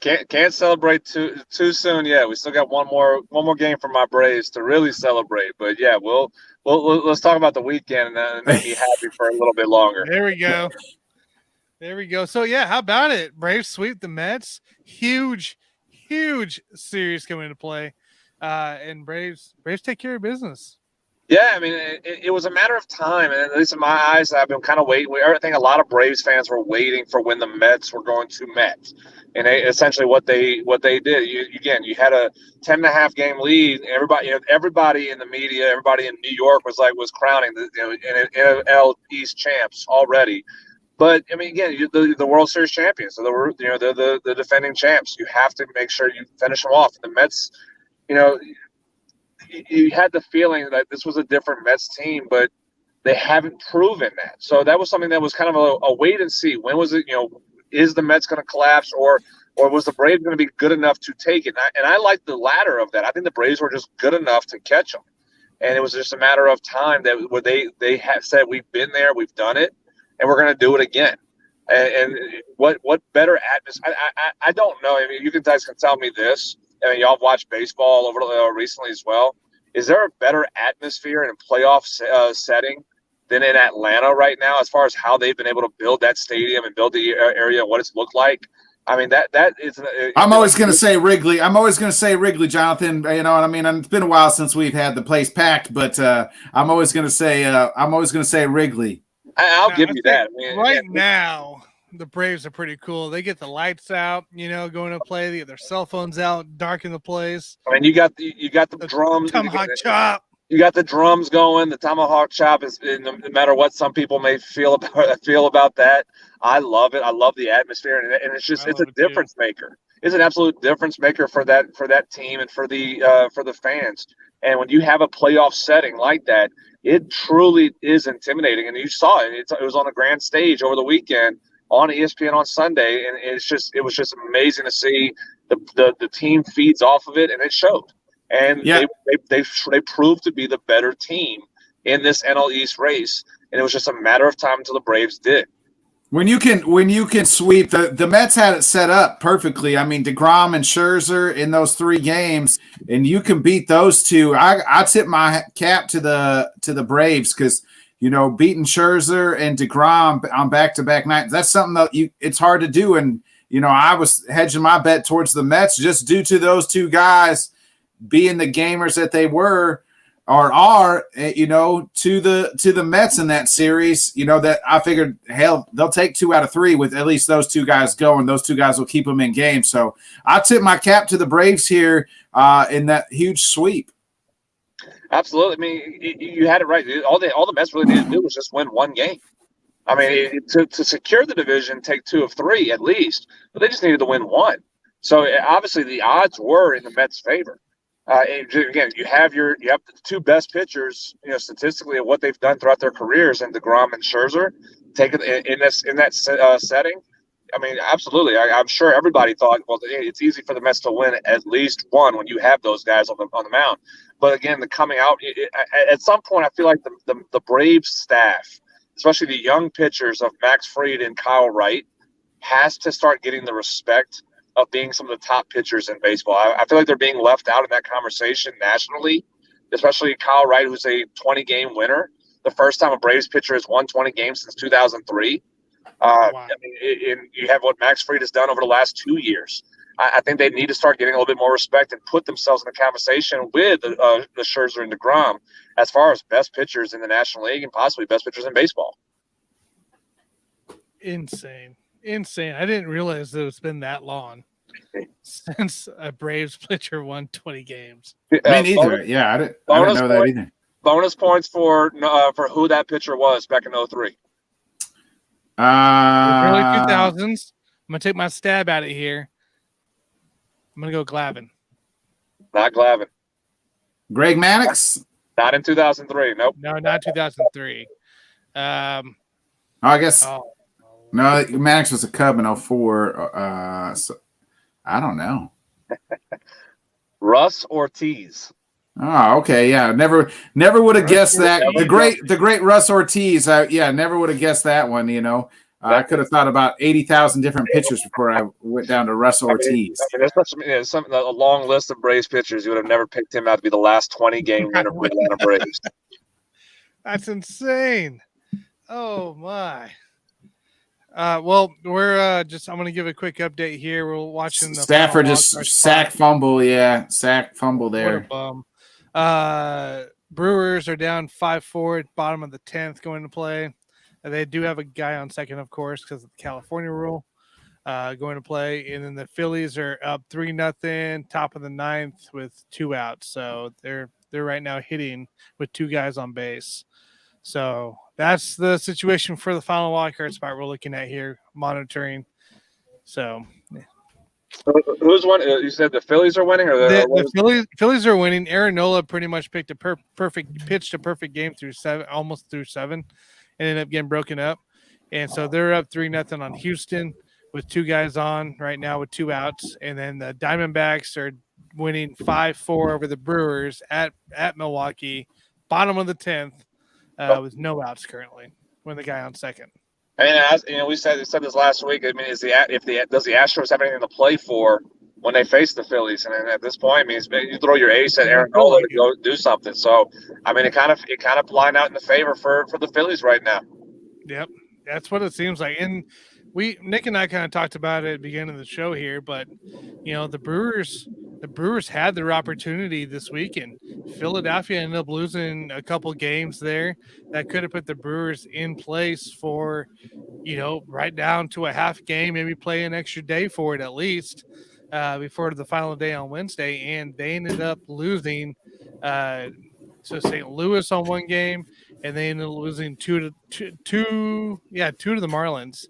Can't celebrate too soon yet. We still got one more game for my Braves to really celebrate. But yeah, let's talk about the weekend and make me happy for a little bit longer. There we go. So yeah, how about it? Braves sweep the Mets. Huge series coming into play, and Braves take care of business. Yeah, I mean, it was a matter of time, and at least in my eyes, I've been kind of waiting. I think a lot of Braves fans were waiting for when the Mets were going to Met, and essentially what they did. You had a 10.5 game lead. Everybody in the media, everybody in New York was crowning the NL East champs already. But I mean, again, the World Series champions, so they're the defending champs. You have to make sure you finish them off. The Mets, you had the feeling that this was a different Mets team, but they haven't proven that. So that was something that was kind of a wait and see. When was it? Is the Mets going to collapse, or was the Braves going to be good enough to take it? And I like the latter of that. I think the Braves were just good enough to catch them, and it was just a matter of time where they have said, "We've been there, we've done it, and we're going to do it again." And what better atmosphere? I don't know. I mean, you guys can tell me this. I mean, y'all have watched baseball over recently as well. Is there a better atmosphere in a playoff setting than in Atlanta right now, as far as how they've been able to build that stadium and build the area and what it's looked like? I mean, that is. I'm always going to say Wrigley. I'm always going to say Wrigley, Jonathan. You know what I mean? It's been a while since we've had the place packed, but I'm always going to say Wrigley. I'll give you that. I mean, now, the Braves are pretty cool. They get the lights out, going to play. They get their cell phones out, darken the place. I mean, you got the drums, tomahawk chop. You got the drums going. The tomahawk chop is, no matter what some people may feel about that. I love it. I love the atmosphere, and it's a difference maker. It's an absolute difference maker for that team and for the fans. And when you have a playoff setting like that, it truly is intimidating. And you saw it. It was on a grand stage over the weekend on ESPN on Sunday, and it was just amazing to see the team feeds off of it, and it showed. And they proved to be the better team in this NL East race, and it was just a matter of time until the Braves did. When you can sweep the Mets had it set up perfectly. I mean, DeGrom and Scherzer in those 3 games, and you can beat those two. I tip my cap to the Braves because beating Scherzer and DeGrom on back-to-back nights, that's something that it's hard to do. And I was hedging my bet towards the Mets just due to those two guys being the gamers that they were or are, to the Mets in that series, that I figured, hell, they'll take 2 out of 3 with at least those two guys going. Those two guys will keep them in game. So I tip my cap to the Braves here in that huge sweep. Absolutely. I mean, you had it right. All the Mets really needed to do was just win 1 game. I mean, to secure the division, take 2 of 3 at least, but they just needed to win 1. So obviously the odds were in the Mets' favor. Again, you have the 2 best pitchers, statistically of what they've done throughout their careers, and DeGrom and Scherzer. Take it in that setting. I mean, absolutely. I'm sure everybody thought, well, it's easy for the Mets to win at least 1 when you have those guys on the mound. But again, the coming out at some point, I feel like the Braves staff, especially the young pitchers of Max Fried and Kyle Wright, has to start getting the respect of being some of the top pitchers in baseball. I feel like they're being left out in that conversation nationally, especially Kyle Wright, who's a 20-game winner. The first time a Braves pitcher has won 20 games since 2003. Wow. I mean, you have what Max Fried has done over the last 2 years. I think they need to start getting a little bit more respect and put themselves in the conversation with the Scherzer and DeGrom as far as best pitchers in the National League and possibly best pitchers in baseball. Insane. I didn't realize that it's been that long since a Braves pitcher won 20 games. Me neither. I didn't know that either. Bonus points for who that pitcher was back in 2003. Early 2000s. I'm gonna take my stab at it here. I'm gonna go Glavine. Not Glavine. Greg Maddux. Not in 2003. Nope. No, not 2003. I guess. No, Maddux was a Cub in 2004. So I don't know. Russ Ortiz. Oh, okay, yeah. Never would have guessed that. The great Russ Ortiz. Never would have guessed that one. I could have thought about 80,000 different pitchers before I went down to Russ Ortiz. There's a long list of Braves pitchers. You would have never picked him out to be the last 20-game winner for the Atlanta Braves. That's insane. Oh my. Well, we're I'm going to give a quick update here. We're watching the Stafford just sack fumble. Yeah, sack fumble there. What a bum. Brewers are down 5-4 at bottom of the 10th going to play. They do have a guy on second, of course, because of the California rule going to play. And then the Phillies are up 3-0, top of the 9th with 2 outs. So they're right now hitting with 2 guys on base. So that's the situation for the final wildcard spot we're looking at here, monitoring. So, who's won? You said the Phillies are winning, or the Phillies are winning. Aaron Nola pretty much picked a perfect game through 7, almost through 7, and ended up getting broken up. And so they're up 3-0 on Houston with 2 guys on right now with 2 outs. And then the Diamondbacks are winning 5-4 over the Brewers at Milwaukee, bottom of the 10th. With no outs currently, when the guy on second. I mean, we said this last week. I mean, does the Astros have anything to play for when they face the Phillies? And at this point, I mean, you throw your ace at Aaron Nola to go do something. So, I mean, it kind of line out in the favor for the Phillies right now. Yep, that's what it seems like. And Nick and I kind of talked about it at the beginning of the show here, but the Brewers had their opportunity this weekend. Philadelphia ended up losing a couple games there that could have put the Brewers in place for, right down to a half game, maybe play an extra day for it at least before the final day on Wednesday. And they ended up losing to St. Louis on one game, and they ended up losing two to the Marlins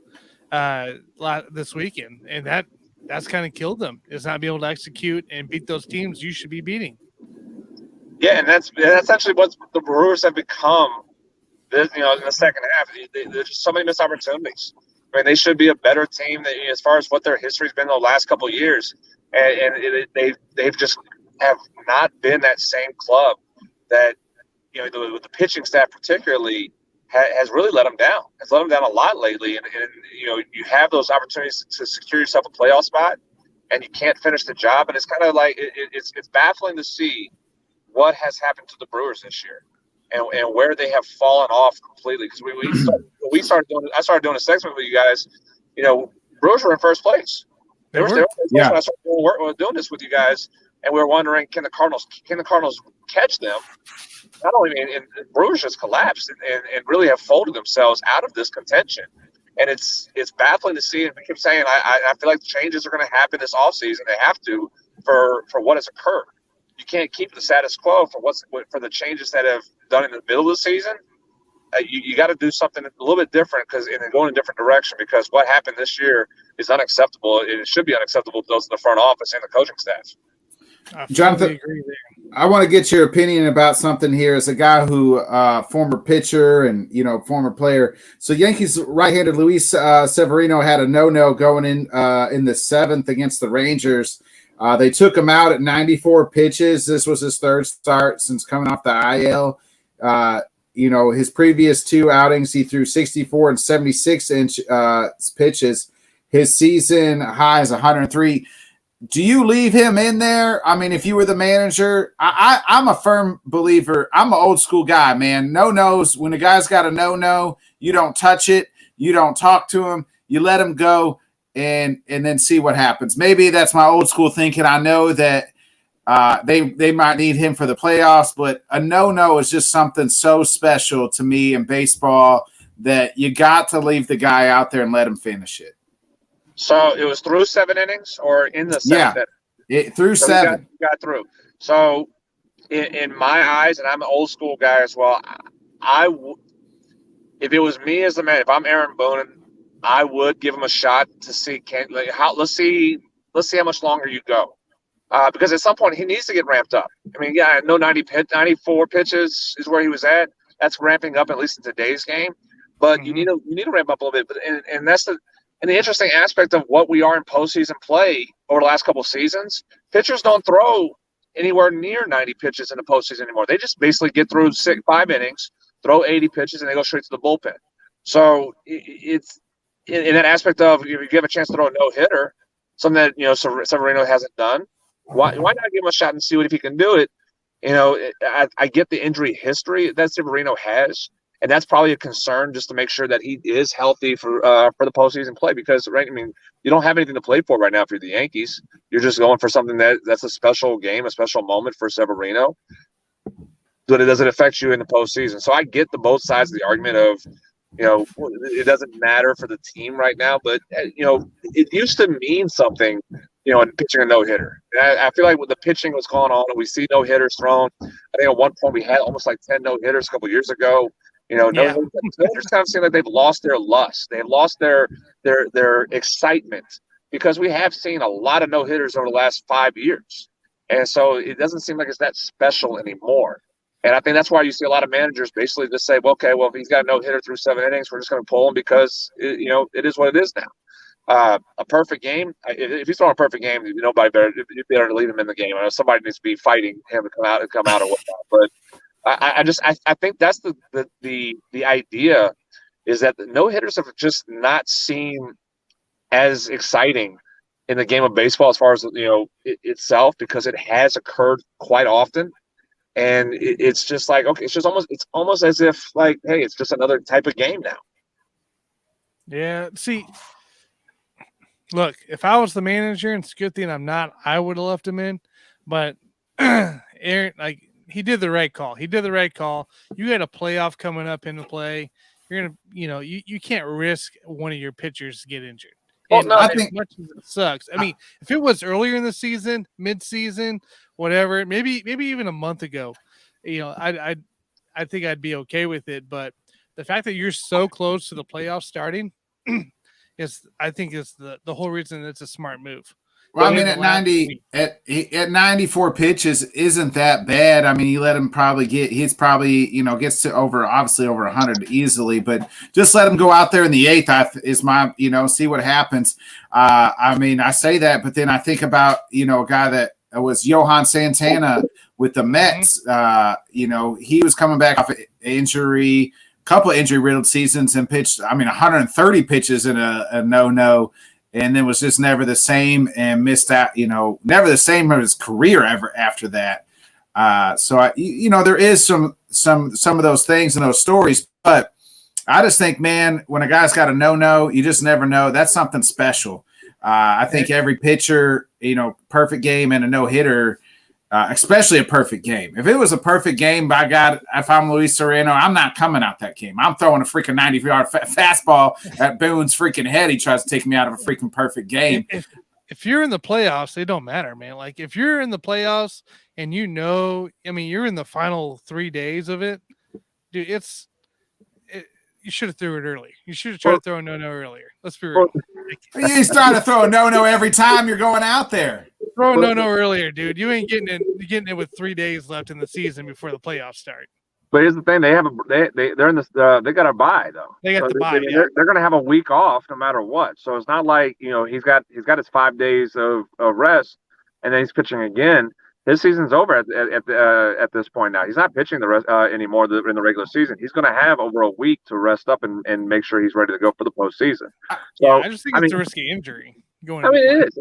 this weekend, and that's kind of killed them, is not being able to execute and beat those teams you should be beating. Yeah, and that's actually what the Brewers have become. In the second half, there's just so many missed opportunities. I mean, they should be a better team as far as what their history's been the last couple of years, and they've just have not been that same club that with the pitching staff particularly has really let them down. Has let them down a lot lately, and you have those opportunities to secure yourself a playoff spot, and you can't finish the job, and it's kind of like it's baffling to see what has happened to the Brewers this year, and where they have fallen off completely. Because I started doing a segment with you guys. Brewers were in first place. They were in first place when I started doing this with you guys, and we were wondering, can the Cardinals catch them? Not only, and Brewers just collapsed and really have folded themselves out of this contention. And it's baffling to see. And we keep saying, I feel like changes are going to happen this offseason. They have to for what has occurred. You can't keep the status quo for the changes that have done in the middle of the season. You got to do something a little bit different and go in a different direction, because what happened this year is unacceptable. It should be unacceptable to those in the front office and the coaching staff. Jonathan, I want to get your opinion about something here as a guy who former pitcher and former player. So Yankees right-handed Luis Severino had a no-no going in the seventh against the Rangers. They took him out at 94 pitches. This was his third start since coming off the IL. His previous two outings, he threw 64 and 76-inch pitches. His season high is 103. Do you leave him in there? I mean, if you were the manager, I'm a firm believer. I'm an old school guy, man. No-nos. When a guy's got a no-no, you don't touch it. You don't talk to him. You let him go and then see what happens. Maybe that's my old school thinking. I know that they might need him for the playoffs, but a no-no is just something so special to me in baseball that you got to leave the guy out there and let him finish it. So it was through 7 innings or in the seventh inning? Through 7. Got through. So in my eyes, and I'm an old school guy as well, if it was me as the man, if I'm Aaron Boone, I would give him a shot to see let's see how much longer you go. Because at some point he needs to get ramped up. I mean, I know 94 pitches is where he was at. That's ramping up, at least in today's game. But you need to ramp up a little bit. But and that's the interesting aspect of what we are in postseason play over the last couple of seasons. Pitchers don't throw anywhere near 90 pitches in the postseason anymore. They just basically get through 5 innings, throw 80 pitches, and they go straight to the bullpen. So it's in that aspect of, if you have a chance to throw a no-hitter, something that Severino hasn't done, why not give him a shot and see if he can do it? I get the injury history that Severino has, and that's probably a concern, just to make sure that he is healthy for the postseason play. Because you don't have anything to play for right now if you're the Yankees. You're just going for something that's a special game, a special moment for Severino. But does it affect you in the postseason? So I get both sides of the argument of, it doesn't matter for the team right now, but it used to mean something, in pitching a no-hitter. I feel like when the pitching was going on and we see no-hitters thrown, I think at one point we had almost like 10 no-hitters a couple of years ago. No-hitters kind of seem like they've lost their lust. They've lost their excitement, because we have seen a lot of no-hitters over the last 5 years. And so it doesn't seem like it's that special anymore. And I think that's why you see a lot of managers basically just say, if he's got a no-hitter through 7 innings, we're just going to pull him, because it is what it is now. A perfect game. If he's throwing a perfect game, nobody better to leave him in the game. I know somebody needs to be fighting him to come out or whatnot. But I think that's the idea, is that the no-hitters have just not seemed as exciting in the game of baseball as far as itself, because it has occurred quite often. And it's just like, okay, it's almost as if, like, hey, it's just another type of game now. Yeah. See, Look, if I was the manager, and it's a good thing I'm not, I would have left him in. But Aaron, like, he did the right call. He did the right call. You got a playoff coming up into play. You're gonna, you can't risk one of your pitchers to get injured. Well, And no, as much as it sucks, I mean, if it was earlier in the season, mid-season, whatever, maybe even a month ago, I think I'd be okay with it. But the fact that you're so close to the playoffs starting I think is the whole reason it's a smart move. Well, I mean, at 94 pitches isn't that bad. I mean, you let him probably he's probably, gets to obviously over 100 easily, but just let him go out there in the eighth is my, see what happens. I mean, I say that, but then I think about, a guy that was Johan Santana with the Mets. He was coming back off injury, couple of injury-riddled seasons and pitched, 130 pitches in a no-no. And then was just never the same and missed out, never the same of his career ever after that. So there is some of those things in those stories, but I just think, man, when a guy's got a no-no, you just never know. That's something special. I think every pitcher, perfect game and a no-hitter, especially a perfect game. If it was a perfect game, by God, if I'm Luis Serrano, I'm not coming out that game. I'm throwing a freaking 90-yard fastball at Boone's freaking head. He tries to take me out of a freaking perfect game. If you're in the playoffs, it don't matter, man. Like, if you're in the playoffs and you're in the final 3 days of it, dude, you should have threw it early. You should have tried to throw a no-no earlier. Let's be real. You try to throw a no-no every time you're going out there. Throw a no-no earlier, dude. You ain't getting it with 3 days left in the season before the playoffs start. But here's the thing: they're in this. They got a bye though. They got the bye. They're going to have a week off no matter what. So it's not like he's got his 5 days of rest, and then he's pitching again. His season's over at this point now. He's not pitching the rest anymore in the regular season. He's going to have over a week to rest up and make sure he's ready to go for the postseason. So I just think it's a risky injury going. It is.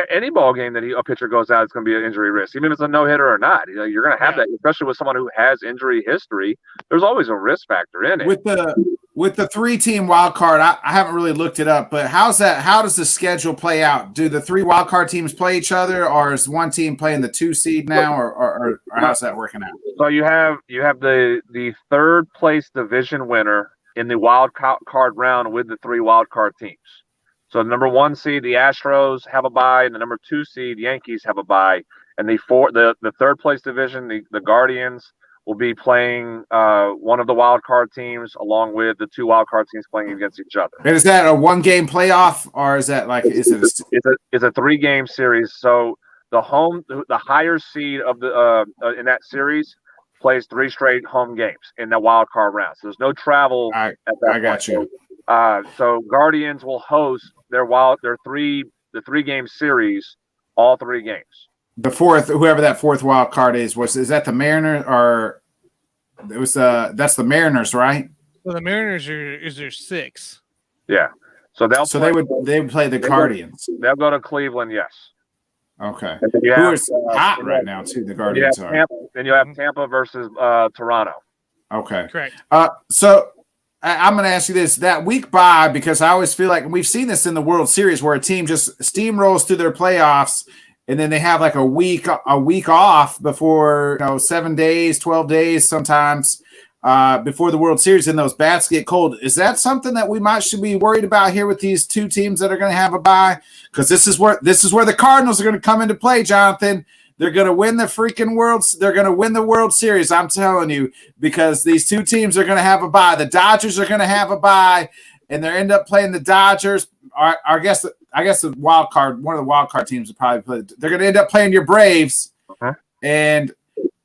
Any ball game that a pitcher goes out, it's going to be an injury risk, even if it's a no hitter or not. You're going to have that, especially with someone who has injury history. There's always a risk factor in it. With the 3-team wild card, I haven't really looked it up, but how's that? How does the schedule play out? Do the 3 wild card teams play each other, or is one team playing the 2 seed now, or how's that working out? So you have the third place division winner in the wild card round with the 3 wild card teams. So the number 1 seed, the Astros, have a bye, and the number 2 seed, Yankees, have a bye. And the third place division, the Guardians, will be playing one of the wild card teams along with the 2 wild card teams playing against each other. And is that a 1-game playoff, or is that it's a 3-game series? So the higher seed of the in that series plays 3 straight home games in the wild card round. So there's no travel at that point. I got you. So Guardians will host the 3-game series, all 3 games. The fourth, whoever that 4th wild card is that the Mariners, or it was that's the Mariners, right? Well, the Mariners is their 6. Yeah. So they would play the Guardians. They'll go to Cleveland, yes. Okay. Who is hot right now too? The Guardians are. Then you have Tampa versus Toronto. Okay. Correct. So I'm going to ask you this: that week bye, because I always feel like we've seen this in the World Series where a team just steamrolls through their playoffs, and then they have like a week off before 7 days, 12 days sometimes before the World Series, and those bats get cold. Is that something that we should be worried about here with these 2 teams that are going to have a bye? Because this is where the Cardinals are going to come into play, Jonathan. They're going to win the freaking They're going to win the World Series. I'm telling you, because these 2 teams are going to have a bye. The Dodgers are going to have a bye, and they end up playing the Dodgers. I guess the wild card, one of the wild card teams will probably play. They're going to end up playing your Braves, and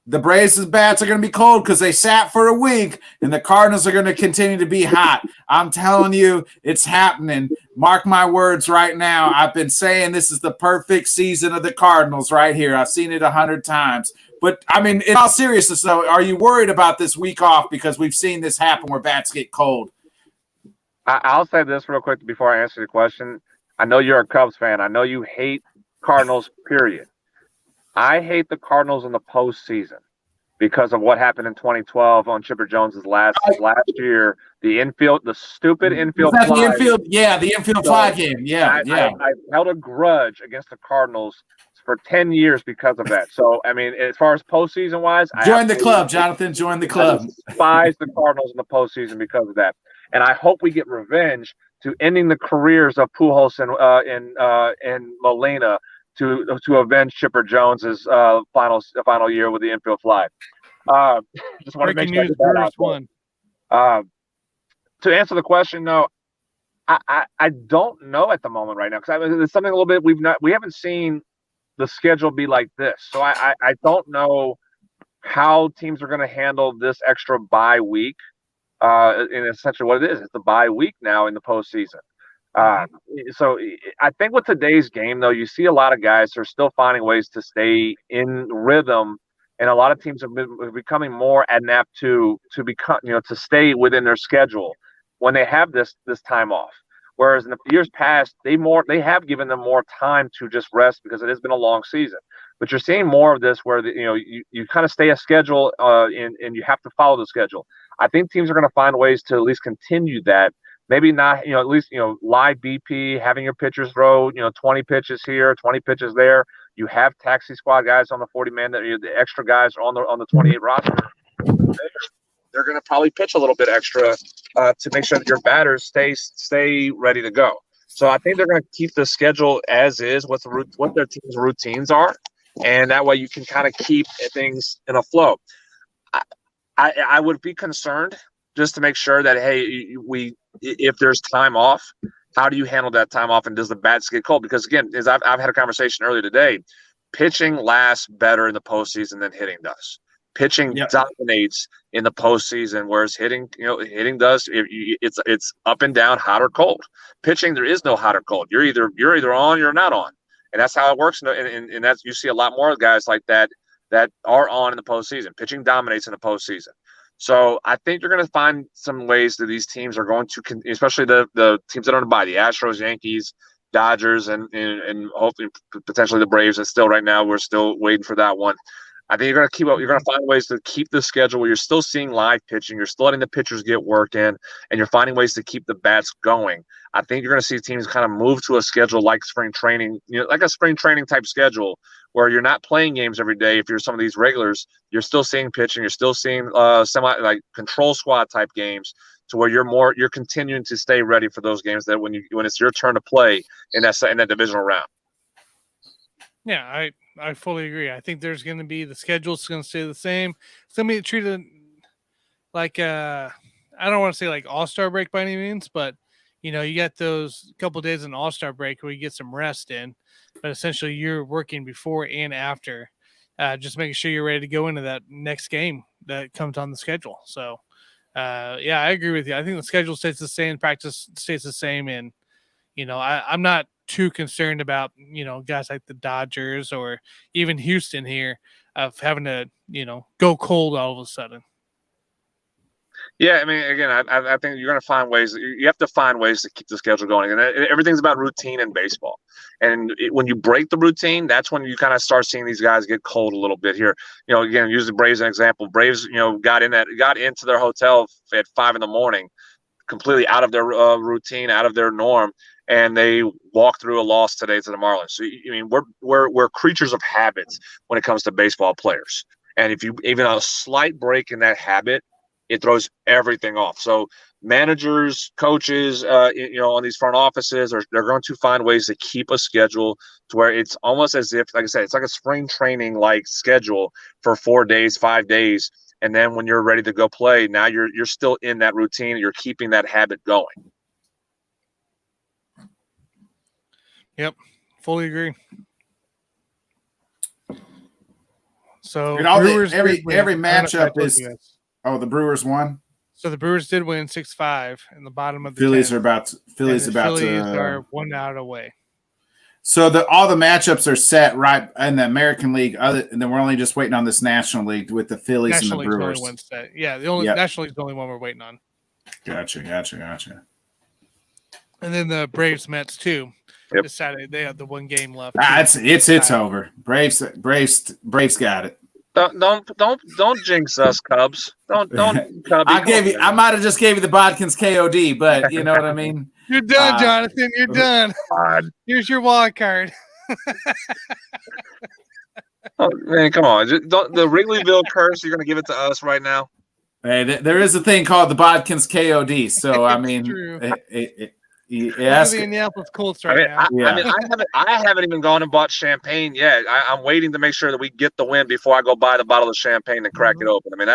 the Braves' bats are going to be cold because they sat for a week, and the Cardinals are going to continue to be hot. I'm telling you, it's happening. Mark my words right now. I've been saying this is the perfect season of the Cardinals right here. I've seen it 100 times. But, I mean, in all seriousness, though, are you worried about this week off because we've seen this happen where bats get cold? I'll say this real quick before I answer the question. I know you're a Cubs fan. I know you hate Cardinals, period. I hate the Cardinals in the postseason because of what happened in 2012 on Chipper Jones's last year. The stupid infield Was that fly. the infield? Yeah, the infield fly game. Yeah, I held a grudge against the Cardinals for 10 years because of that. So, I mean, as far as postseason wise, join the club, Jonathan. Join the club. I despise the Cardinals in the postseason because of that. And I hope we get revenge to ending the careers of Pujols and Molina to avenge Chipper Jones's final year with the infield fly. Just want to make sure I get that out. To answer the question, no, I don't know at the moment right now because it's something a little bit we haven't seen the schedule be like this. So I don't know how teams are going to handle this extra bye week. In essentially what it is, it's a bye week now in the postseason. So I think with today's game, though, you see a lot of guys who are still finding ways to stay in rhythm, and a lot of teams have been becoming more adept to become, to stay within their schedule when they have this time off. Whereas in the years past, they have given them more time to just rest because it has been a long season. But you're seeing more of this where you kind of stay a schedule and you have to follow the schedule. I think teams are going to find ways to at least continue that. Maybe not, at least, live BP, having your pitchers throw, 20 pitches here, 20 pitches there. You have taxi squad guys on the 40-man, the extra guys are on the 28 roster. They're going to probably pitch a little bit extra to make sure that your batters stay ready to go. So I think they're going to keep the schedule as is, what their team's routines are, and that way you can kind of keep things in a flow. I would be concerned just to make sure that, hey, if there's time off, how do you handle that time off, and does the bats get cold? Because again, as I've had a conversation earlier today, pitching lasts better in the postseason than hitting does. Pitching dominates in the postseason, whereas hitting does. It's up and down, hot or cold. Pitching, there is no hot or cold. You're either on, you're not on, and that's how it works. And that's, you see a lot more guys like that are on in the postseason. Pitching dominates in the postseason. So I think you're going to find some ways that these teams are going to, especially the teams that are on the bye, the Astros, Yankees, Dodgers, and hopefully potentially the Braves. And still right now we're still waiting for that one. I think you're going to find ways to keep the schedule where you're still seeing live pitching, you're still letting the pitchers get work in, and you're finding ways to keep the bats going. I think you're going to see teams kind of move to a schedule like spring training, like a spring training type schedule where you're not playing games every day. If you're some of these regulars, you're still seeing pitching, you're still seeing like control squad type games, to where you're continuing to stay ready for those games that when it's your turn to play in that divisional round. Yeah, I fully agree. I think there's going to be, the schedule's going to stay the same. It's going to be treated like I don't want to say like all-star break by any means, but you got those couple days in all-star break where you get some rest in, but essentially you're working before and after, just making sure you're ready to go into that next game that comes on the schedule. So yeah, I agree with you. I think the schedule stays the same, practice stays the same, and I'm not too concerned about guys like the Dodgers or even Houston here of having to go cold all of a sudden. Yeah, I mean, again, I think you're going to find ways. You have to find ways to keep the schedule going, and everything's about routine in baseball. And when you break the routine, that's when you kind of start seeing these guys get cold a little bit here. Again, use the Braves as an example. Braves, got into their hotel at 5 a.m, completely out of their routine, out of their norm, and they walked through a loss today to the Marlins. So I mean, we're creatures of habits when it comes to baseball players, and if you even a slight break in that habit, it throws everything off. So managers, coaches, on these front offices, they're going to find ways to keep a schedule to where it's almost as if, like I said, it's like a spring training like schedule for 4 days, 5 days. And then when you're ready to go play, now you're still in that routine. You're keeping that habit going. Yep, fully agree. So Brewers every matchup is. Oh, the Brewers won. So the Brewers did win 6-5 in the bottom of the Phillies 10th. are about to. Phillies are 1 out away. So all the matchups are set right in the American League. And then we're only just waiting on this National League with the Phillies National and the Brewers. League's the only one set. Yeah, the only National League's the only one we're waiting on. Gotcha. And then the Braves Mets too. This Saturday they have the 1 game left. It's over. Braves got it. Don't jinx us, Cubs. Don't Cubby. I might have just gave you the Bodkins KOD, but you know what I mean. You're done, Jonathan. You're done. God. Here's your wild card. Oh, man, come on. The Wrigleyville curse, you're going to give it to us right now? Hey, there is a thing called the Bodkins KOD. So, I mean, the Indianapolis Colts now. Yeah. I haven't even gone and bought champagne yet. I'm waiting to make sure that we get the win before I go buy the bottle of champagne and crack it open. I mean,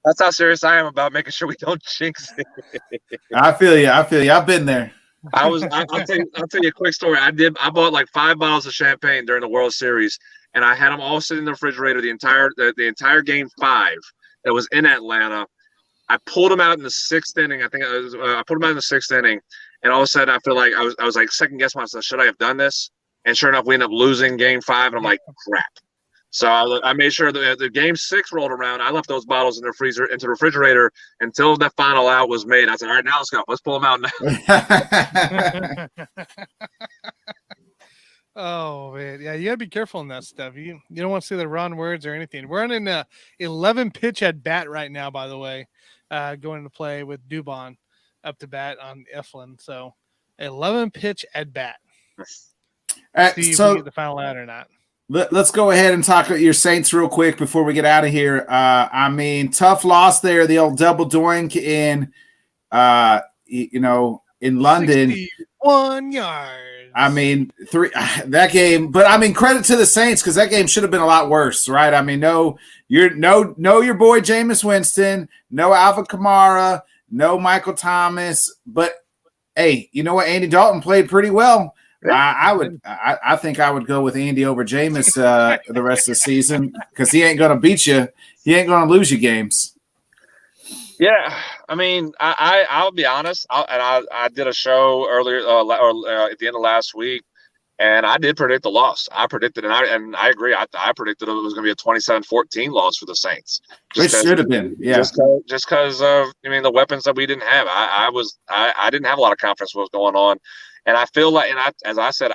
that's how serious I am about making sure we don't jinx it. I feel you. I've been there. I'll tell you a quick story. I bought like 5 bottles of champagne during the World Series, and I had them all sitting in the refrigerator the entire game 5 that was in Atlanta. I pulled them out in the 6th inning. I think I put them out in the 6th inning, and all of a sudden I feel like I was like second guessing myself. Should I have done this? And sure enough, we ended up losing game 5, and I'm like, crap. So I made sure that the game 6 rolled around. I left those bottles in the refrigerator until the final out was made. I said, all right, now let's go. Let's pull them out now. Oh, man. Yeah, you got to be careful in that stuff. You don't want to say the wrong words or anything. We're on an 11 pitch at bat right now, by the way, going to play with Dubon up to bat on Eflin. So 11 pitch at bat. See if we get the final out or not. Let's go ahead and talk about your Saints real quick before we get out of here. I mean, tough loss there. The old double doink in, in London. 61 yards. I mean, that game. But I mean, credit to the Saints because that game should have been a lot worse, right? I mean, no your boy Jameis Winston, no Alvin Kamara, no Michael Thomas. But hey, you know what? Andy Dalton played pretty well. I think I would go with Andy over Jameis the rest of the season because he ain't going to beat you. He ain't going to lose you games. Yeah, I mean, I'll be honest. I did a show earlier or at the end of last week, and I did predict the loss. I predicted, and I agree. I predicted it was going to be a 27-14 loss for the Saints. It should have been, yeah. Just because of the weapons that we didn't have. I didn't have a lot of confidence in what was going on. And I feel like, as I said,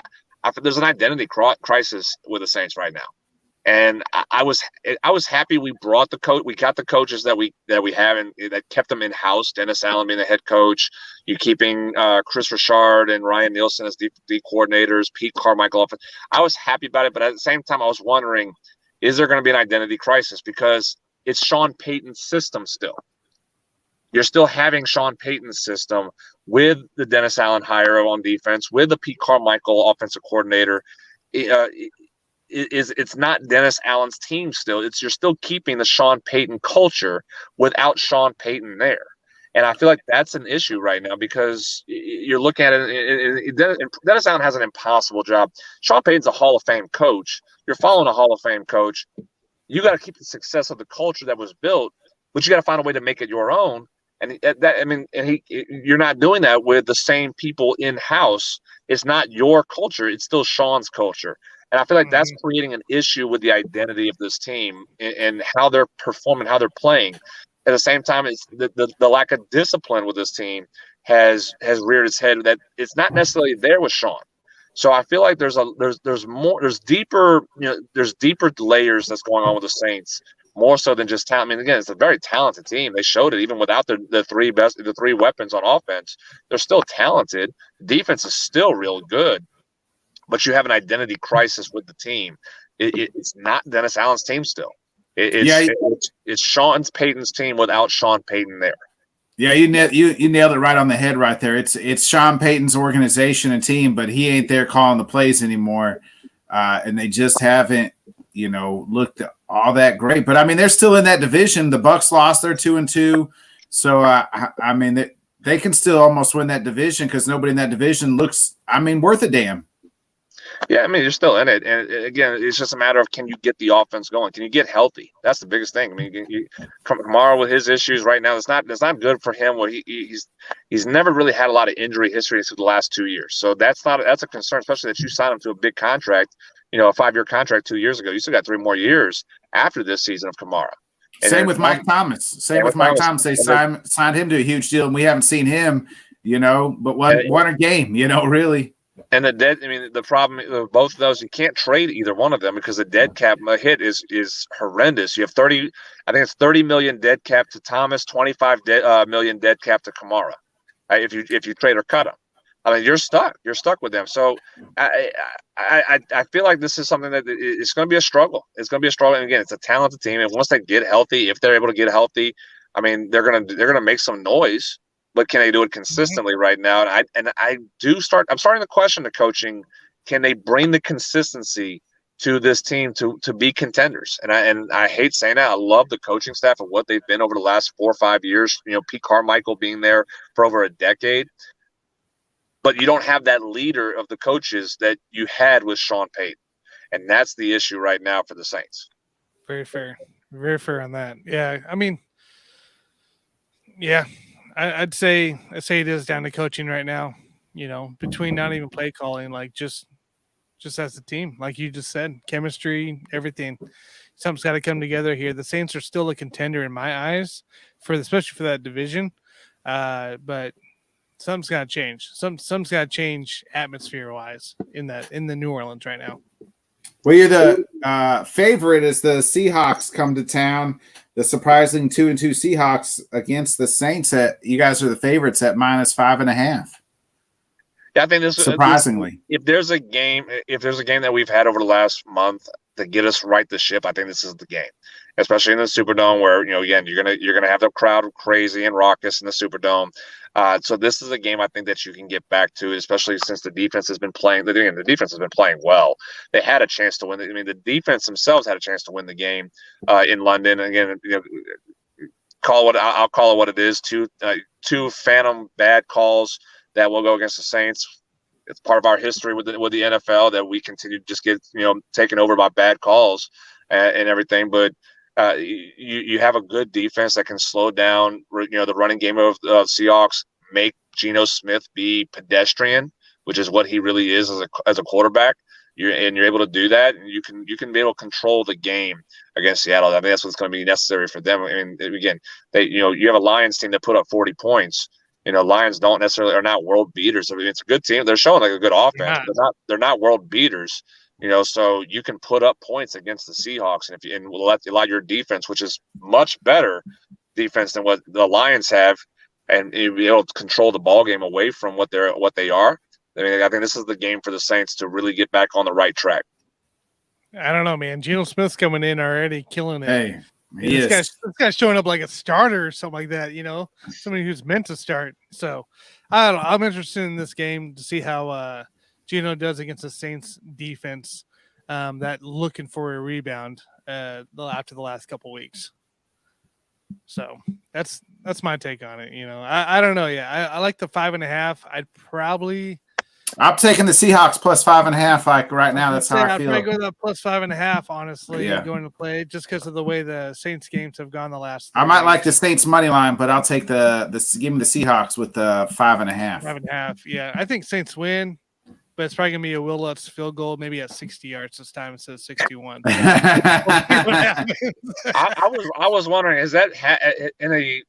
there's an identity crisis with the Saints right now. And I was happy we brought we got the coaches that we have and that kept them in house. Dennis Allen being the head coach, you keeping Chris Richard and Ryan Nielsen as D coordinators, Pete Carmichael. I was happy about it, but at the same time, I was wondering, is there going to be an identity crisis because it's Sean Payton's system still. You're still having Sean Payton's system with the Dennis Allen hire on defense, with the Pete Carmichael offensive coordinator. It's not Dennis Allen's team still. You're still keeping the Sean Payton culture without Sean Payton there. And I feel like that's an issue right now because you're looking at it. Dennis Allen has an impossible job. Sean Payton's a Hall of Fame coach. You're following a Hall of Fame coach. You got to keep the success of the culture that was built, but you got to find a way to make it your own. And you're not doing that with the same people in house. It's not your culture. It's still Sean's culture. And I feel like that's creating an issue with the identity of this team and how they're performing, how they're playing. At the same time, it's the lack of discipline with this team has reared its head. That it's not necessarily there with Sean. So I feel like there's deeper layers that's going on with the Saints. More so than just talent. I mean, again, it's a very talented team. They showed it even without the three weapons on offense. They're still talented. Defense is still real good, but you have an identity crisis with the team. It's not Dennis Allen's team still. It's Sean Payton's team without Sean Payton there. Yeah, you nailed it right on the head right there. It's Sean Payton's organization and team, but he ain't there calling the plays anymore, and they just haven't looked all that great. But I mean, they're still in that division. The Bucs lost; they're 2-2. So I mean, they can still almost win that division because nobody in that division looks, worth a damn. Yeah, I mean, you're still in it, and again, it's just a matter of can you get the offense going? Can you get healthy? That's the biggest thing. I mean, Kamara with his issues right now, it's not good for him. Where he's never really had a lot of injury history through the last 2 years, so that's a concern, especially that you signed him to a big contract. A 5-year contract 2 years ago. You still got 3 more years after this season of Kamara. Same with Mike Thomas. Mike Thomas. They signed him to a huge deal, and we haven't seen him, but one a game, really. And the problem with both of those, you can't trade either one of them because the dead cap hit is horrendous. You have 30, I think it's 30 million dead cap to Thomas, 25 million dead cap to Kamara. If you trade or cut them, I mean, you're stuck. You're stuck with them. So I feel like this is something that it's going to be a struggle. It's going to be a struggle. And again, it's a talented team. And once they get healthy, if they're able to get healthy, I mean, they're gonna make some noise. But can they do it consistently right now? I'm starting to question the coaching. Can they bring the consistency to this team to be contenders? And I hate saying that. I love the coaching staff and what they've been over the last 4 or 5 years. You know, Pete Carmichael being there for over a decade. But you don't have that leader of the coaches that you had with Sean Payton. And that's the issue right now for the Saints. Very fair. Very fair on that. Yeah. I mean, yeah. I'd say it is down to coaching right now, you know, between not even play calling, like just as a team, like you just said, chemistry, everything. Something's got to come together here. The Saints are still a contender in my eyes especially for that division. But something's got to change. Something's got to change atmosphere wise in the New Orleans right now. Well, you're the favorite as the Seahawks come to town. The surprising 2-2 Seahawks against the Saints. You guys are the favorites at -5.5. Yeah, I think this surprisingly. If there's a game that we've had over the last month to get us right the ship, I think this is the game. Especially in the Superdome, where again you're gonna have the crowd crazy and raucous in the Superdome. So this is a game I think that you can get back to, especially since the defense has been playing. The defense has been playing well. They had a chance to win. I mean, the defense themselves had a chance to win the game in London. Again, I'll call it what it is. Two phantom bad calls that will go against the Saints. It's part of our history with the NFL that we continue to just get taken over by bad calls and everything, but. You have a good defense that can slow down, the running game of Seahawks, make Geno Smith be pedestrian, which is what he really is as a quarterback. You're able to do that, and you can be able to control the game against Seattle. I think that's what's going to be necessary for them. I mean, again, you have a Lions team that put up 40 points. Lions are not world beaters. I mean, it's a good team. They're showing like a good offense. They're not world beaters. So you can put up points against the Seahawks, and allow your defense, which is much better defense than what the Lions have, and you'll be able to control the ball game away from what they are. I mean, I think this is the game for the Saints to really get back on the right track. I don't know, man. Geno Smith's coming in already, killing it. Hey, this guy's showing up like a starter or something like that. Somebody who's meant to start. So I don't know. I'm interested in this game to see how Geno does against the Saints defense, that looking for a rebound after the last couple weeks. So that's my take on it. I don't know. Yeah, I like the 5.5. I'm taking the Seahawks +5.5. Like right now, that's how I feel. I'd probably go to +5.5. Honestly, going to play just because of the way the Saints games have gone the last. I might like the Saints money line, but I'll take give me the Seahawks with the 5.5. 5.5. Yeah, I think Saints win. But it's probably gonna be a Will Lutz field goal, maybe at 60 yards this time instead of 61. I was wondering, is that in a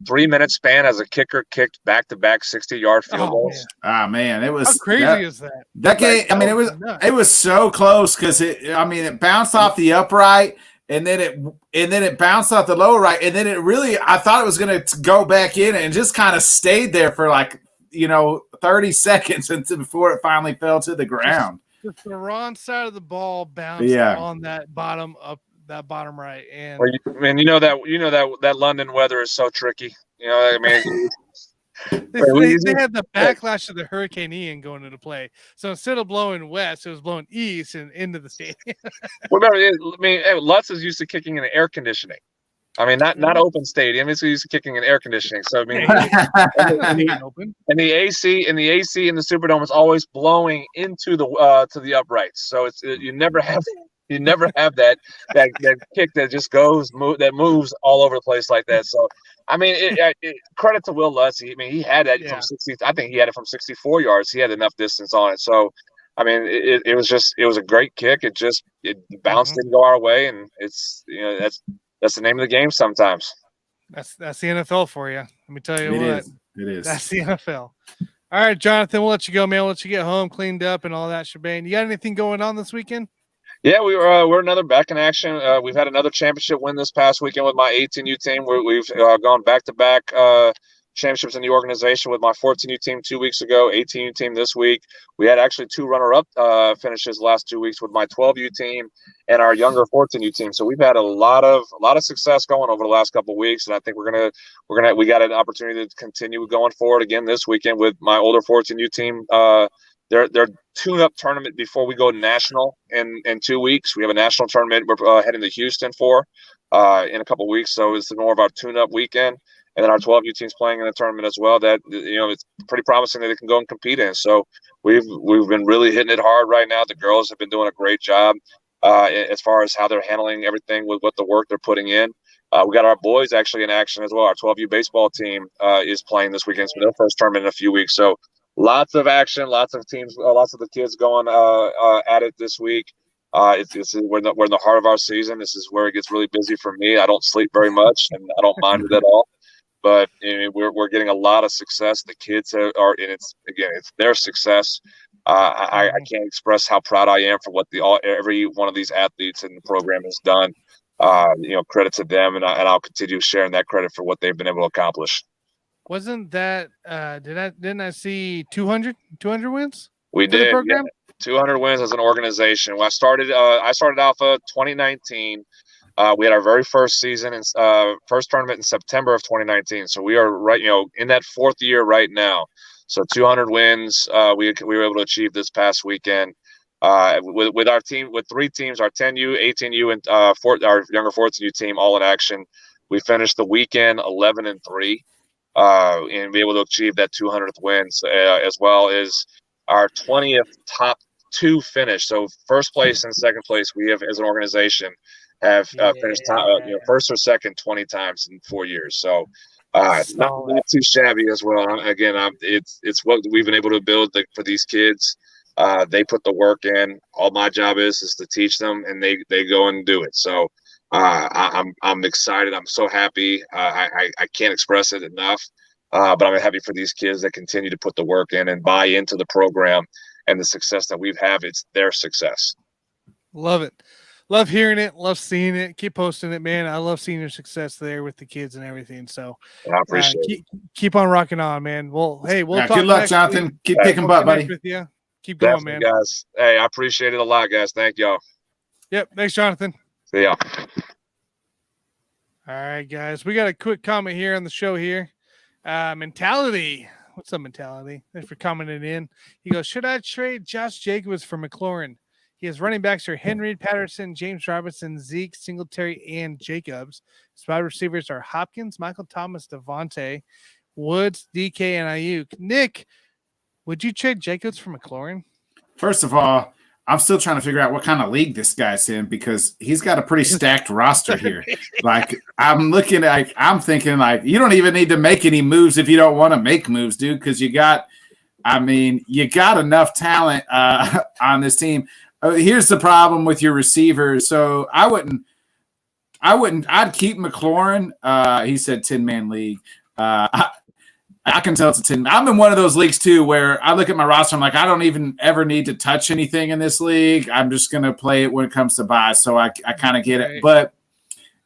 3-minute span as a kicker kicked back-to-back 60-yard field goals? Man, it was how crazy is that? That game, I mean, it was so close because it bounced off the upright. And then it bounced off the lower right, and then I thought it was going to go back in and just kind of stayed there for 30 seconds before it finally fell to the ground. Just the wrong side of the ball bounced on that bottom right. And that London weather is so tricky. They had the backlash of the Hurricane Ian going into play. So instead of blowing west, it was blowing east and into the stadium. Lutz is used to kicking in air conditioning. I mean, not open stadium. It's used to kicking in air conditioning. So I mean, and the AC in the Superdome is always blowing into the uprights. So you never have that kick that just moves all over the place like that. So I mean, credit to Will Lutz. He had that from 60. I think he had it from 64 yards. He had enough distance on it. So I mean, it was a great kick. It bounced, didn't go our way, and that's the name of the game sometimes. That's the NFL for you. Let me tell you It is. That's the NFL. All All right, Jonathan, we'll let you go, man. We'll let you get home, cleaned up, and all that shebang. You got anything going on this weekend? Yeah, we're another back in action. We've had another championship win this past weekend with my 18U team. We've gone back-to-back championships in the organization with my 14U team 2 weeks ago, 18U team this week. We had actually 2 runner-up finishes the last 2 weeks with my 12U team and our younger 14U team. So we've had a lot of success going over the last couple of weeks, and I think we got an opportunity to continue going forward again this weekend with my older 14U team. Their tune-up tournament before we go national in 2 weeks. We have a national tournament we're heading to Houston for in a couple of weeks. So it's more of our tune-up weekend. And then our 12U team's playing in a tournament as well that, it's pretty promising that they can go and compete in. So we've been really hitting it hard right now. The girls have been doing a great job as far as how they're handling everything with what the work they're putting in. We got our boys actually in action as well. Our 12U baseball team is playing this weekend for their first tournament in a few weeks. So lots of action, lots of teams, lots of the kids going at it this week. We're in the heart of our season. This is where it gets really busy for me. I don't sleep very much, and I don't mind it at all. But we're getting a lot of success. The kids are, and it's their success. I can't express how proud I am for what every one of these athletes in the program has done. Credit to them, and I'll continue sharing that credit for what they've been able to accomplish. Wasn't that didn't I see 200 wins? We did. The program? Yeah. 200 wins as an organization. When I started off 2019. We had our very first season and first tournament in September of 2019. So we are right, in that 4th year right now. So 200 wins we were able to achieve this past weekend with our team, with 3 teams, our 10U, 18U, and our younger 14U team all in action. We finished the weekend 11-3 and be able to achieve that 200th wins as well as our 20th top 2 finish. So first place and second place we have as an organization have finished first or second 20 times in 4 years. So not too shabby as well. Again, it's what we've been able to build for these kids. They put the work in. All my job is to teach them, and they go and do it. So I'm excited. I'm so happy. I can't express it enough. But I'm happy for these kids that continue to put the work in and buy into the program and the success that we've had. It's their success. Love it. Love hearing it. Love seeing it. Keep posting it, man. I love seeing your success there with the kids and everything. So I appreciate it. Keep on rocking on, man. Well, hey, we'll talk. Good luck, Jonathan. Week. Keep kicking butt, buddy. With you. Keep going, man. Guys. Hey, I appreciate it a lot, guys. Thank y'all. Yep. Thanks, Jonathan. See ya. All right, guys. We got a quick comment here on the show here. Mentality. What's up, Mentality? Thanks for commenting in. He goes, should I trade Josh Jacobs for McLaurin? He has running backs are Henry, Patterson, James Robinson, Zeke, Singletary, and Jacobs. His wide receivers are Hopkins, Michael Thomas, Devontae, Woods, DK, and Ayuk. Nick, would you trade Jacobs for McLaurin? First of all, I'm still trying to figure out what kind of league this guy's in because he's got a pretty stacked roster here. Like I'm thinking you don't even need to make any moves if you don't want to make moves, dude, because you got enough talent on this team. Here's the problem with your receivers. So I'd keep McLaurin. He said 10-man league. I can tell it's a 10. I'm in one of those leagues too, where I look at my roster. I'm like, I don't even ever need to touch anything in this league. I'm just going to play it when it comes to buys. So I kind of get it. But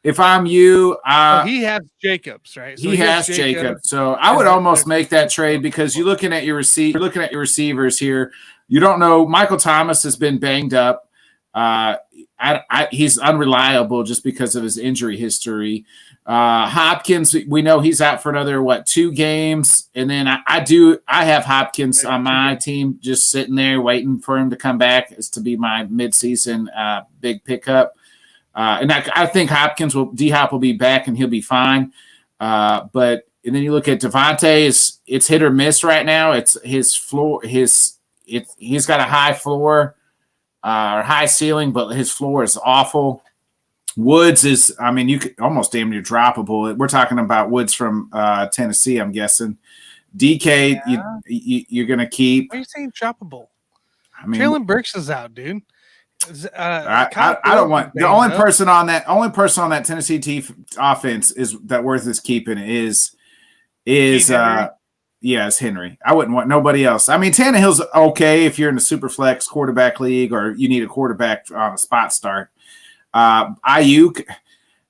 if I'm you, he has Jacobs, right? So he has Jacobs. So I would almost make that trade because you're looking at your receivers here. You don't know. Michael Thomas has been banged up. He's unreliable just because of his injury history. Hopkins, we know he's out for another 2 games, and then I have Hopkins on my team just sitting there waiting for him to come back as to be my midseason big pickup. And I think D-Hop will be back and he'll be fine. But and then you look at Devontae, it's hit or miss right now. It's his floor. He's got a high floor or high ceiling, but his floor is awful. Woods is, you could almost damn near droppable. We're talking about Woods from Tennessee, I'm guessing. DK, yeah. You're going to keep. Why are you saying droppable? Traylon Burks is out, dude. I don't want the only person on that Tennessee offense is that worth is keeping is Yeah, it's Henry. I wouldn't want nobody else. I mean, Tannehill's okay if you're in the super flex quarterback league or you need a quarterback on a spot start. Ayuk,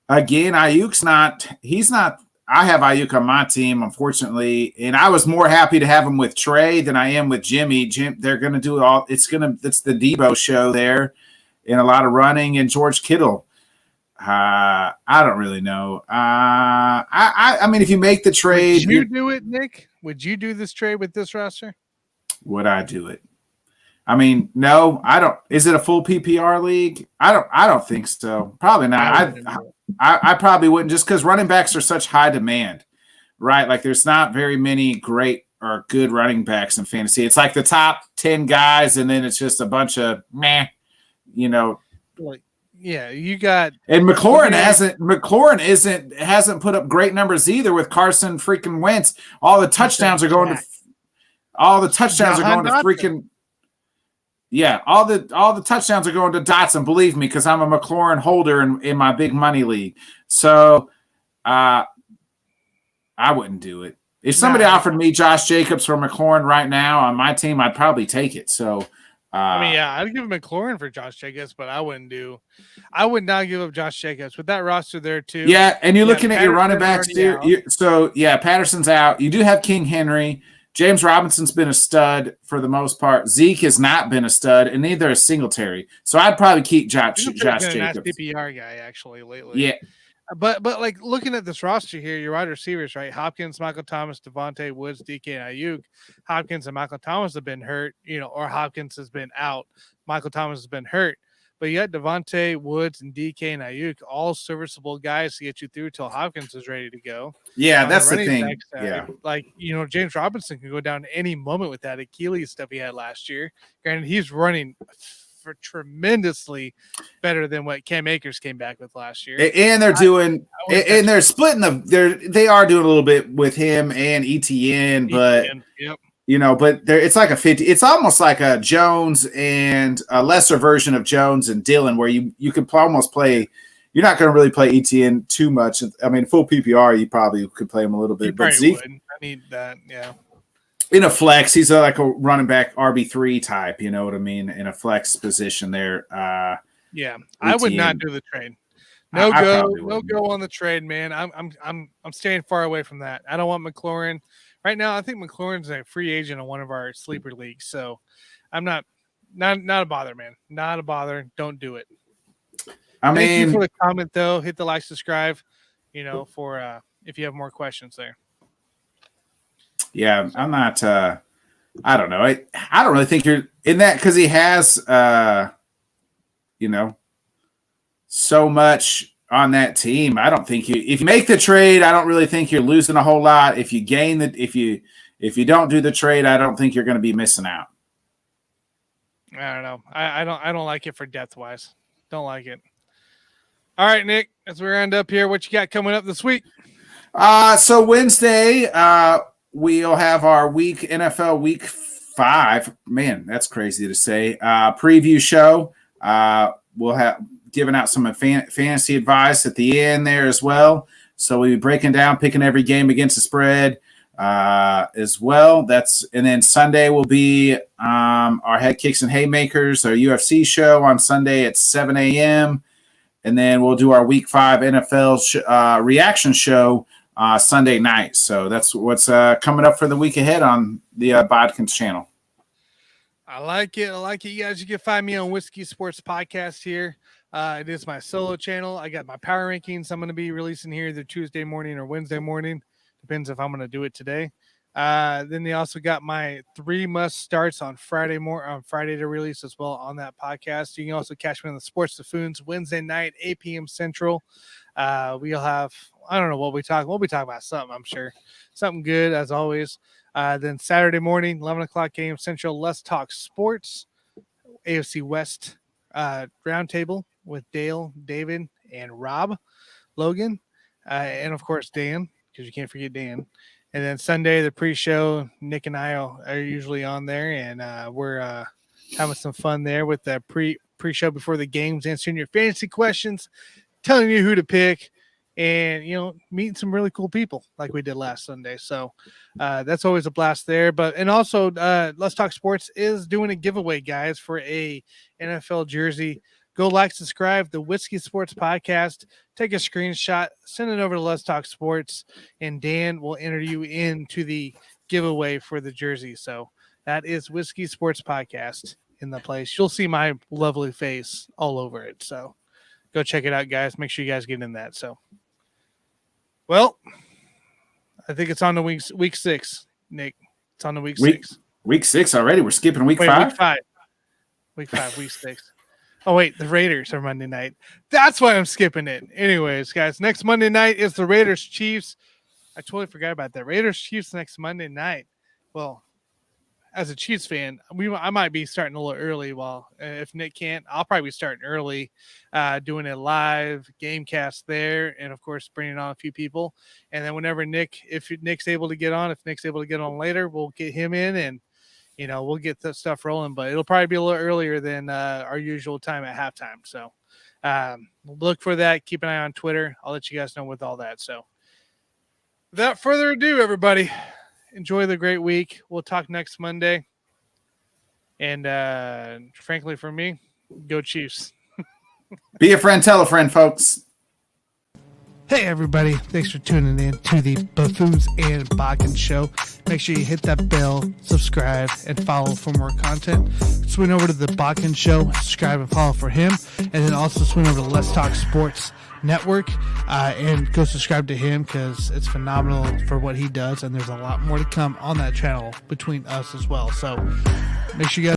again, Ayuk's not. He's not. I have Ayuk on my team, unfortunately, and I was more happy to have him with Trey than I am with Jimmy. They're going to do all. It's the Debo show there, and a lot of running and George Kittle. I don't really know. I mean, if you make the trade, would you do it, Nick? Would you do this trade with this roster? Would I do it? I mean, no, I don't. Is it a full PPR league? I don't think so. Probably not. I probably wouldn't, just because running backs are such high demand, right? Like there's not very many great or good running backs in fantasy. It's like the top 10 guys, and then it's just a bunch of meh, Like, yeah, you got, and McLaurin hasn't put up great numbers either with Carson freaking Wentz. All the touchdowns are going to freaking. Yeah, all the touchdowns are going to Dotson, believe me, because I'm a McLaurin holder in my big money league. So I wouldn't do it. If somebody offered me Josh Jacobs for McLaurin right now on my team, I'd probably take it. So I'd give McLaurin for Josh Jacobs, but I would not give up Josh Jacobs with that roster there too. Yeah, and you're looking at your running backs here. Patterson's out. You do have King Henry. James Robinson's been a stud for the most part. Zeke has not been a stud, and neither is Singletary. So I'd probably keep Josh Jacobs. A nice PPR guy actually lately. Yeah, but like looking at this roster here, your wide receivers, right? Hopkins, Michael Thomas, Devontae Woods, DK, and Ayuk. Hopkins and Michael Thomas have been hurt, or Hopkins has been out. Michael Thomas has been hurt. But you got Devontae Woods and DK and Ayuk, all serviceable guys to get you through till Hopkins is ready to go. Yeah, that's the thing. Like, James Robinson can go down any moment with that Achilles stuff he had last year. Granted, he's running for tremendously better than what Cam Akers came back with last year. And they're they're splitting they are doing a little bit with him and ETN, but yep. But it's like a 50. It's almost like a Jones and a lesser version of Jones and Dillon, where you could almost play. You're not going to really play ETN too much. I mean, full PPR, you probably could play him a little bit. But Zeke, I need that. Yeah. In a flex, he's like a running back RB3 type. You know what I mean? In a flex position there. Yeah, I would not do the trade. No go on the trade, man. I'm staying far away from that. I don't want McLaurin. Right now, I think McLaurin's a free agent in one of our sleeper leagues, so I'm not a bother, man. Not a bother. Don't do it. Thank you for the comment, though. Hit the like, subscribe, for if you have more questions there. Yeah, I'm not. I don't know. I don't really think you're in that because he has, so much on that team. I don't think if you make the trade, I don't really think you're losing a whole lot. If you gain if you don't do the trade, I don't think you're going to be missing out. I don't know. I don't like it for depth wise. Don't like it. All right, Nick, as we round up here, what you got coming up this week? So Wednesday, we'll have our NFL week 5. Man, that's crazy to say. Preview show. We'll have giving out some fantasy advice at the end there as well. So we'll be breaking down, picking every game against the spread as well. And then Sunday will be our Head Kicks and Haymakers, our UFC show on Sunday at 7 a.m. And then we'll do our week 5 NFL reaction show Sunday night. So that's what's coming up for the week ahead on the Bodkins channel. I like it. You guys, you can find me on Whiskey Sports Podcast here. It is my solo channel. I got my power rankings I'm going to be releasing here either Tuesday morning or Wednesday morning. Depends if I'm going to do it today. Then they also got my 3 must starts on Friday to release as well on that podcast. You can also catch me on the Sports Buffoons Wednesday night, 8 p.m. Central. We'll have, I don't know what we talk. We'll be talking about something, I'm sure. Something good as always. Then Saturday morning, 11 o'clock a.m. Central, Let's Talk Sports, AFC West roundtable with Dale, David, and Rob, Logan, and of course Dan, because you can't forget Dan. And then Sunday, the pre-show, Nick and I are usually on there, and we're having some fun there with the pre-show before the games, answering your fantasy questions, telling you who to pick, and meet some really cool people like we did last Sunday. So that's always a blast there. And also Let's Talk Sports is doing a giveaway, guys, for a NFL jersey. Go like, subscribe the Whiskey Sports Podcast, take a screenshot, send it over to Let's Talk Sports, and Dan will enter you into the giveaway for the jersey. So that is Whiskey Sports Podcast in the place. You'll see my lovely face all over it. So go check it out, guys. Make sure you guys get in that. So, well, I think it's on to week 6, Nick. It's on to week 6. Week 6 already? We're skipping week 5? Week 5, week 6. Oh, wait, the Raiders are Monday night. That's why I'm skipping it. Anyways, guys, next Monday night is the Raiders-Chiefs. I totally forgot about that. Raiders-Chiefs next Monday night. Well, as a Chiefs fan, I might be starting a little early. Well, if Nick can't, I'll probably be starting early, doing a live GameCast there, and, of course, bringing on a few people. And then whenever if Nick's able to get on later, we'll get him in and, we'll get the stuff rolling, but it'll probably be a little earlier than our usual time at halftime. So look for that. Keep an eye on Twitter. I'll let you guys know with all that. So without further ado, everybody, enjoy the great week. We'll talk next Monday. And frankly, for me, go Chiefs. Be a friend, tell a friend, folks. Hey, everybody. Thanks for tuning in to the Buffoons and Bodkins show. Make sure you hit that bell, subscribe, and follow for more content. Swing over to the Bodkins show, subscribe and follow for him. And then also swing over to Let's Talk Sports Network and go subscribe to him because it's phenomenal for what he does. And there's a lot more to come on that channel between us as well. So make sure you guys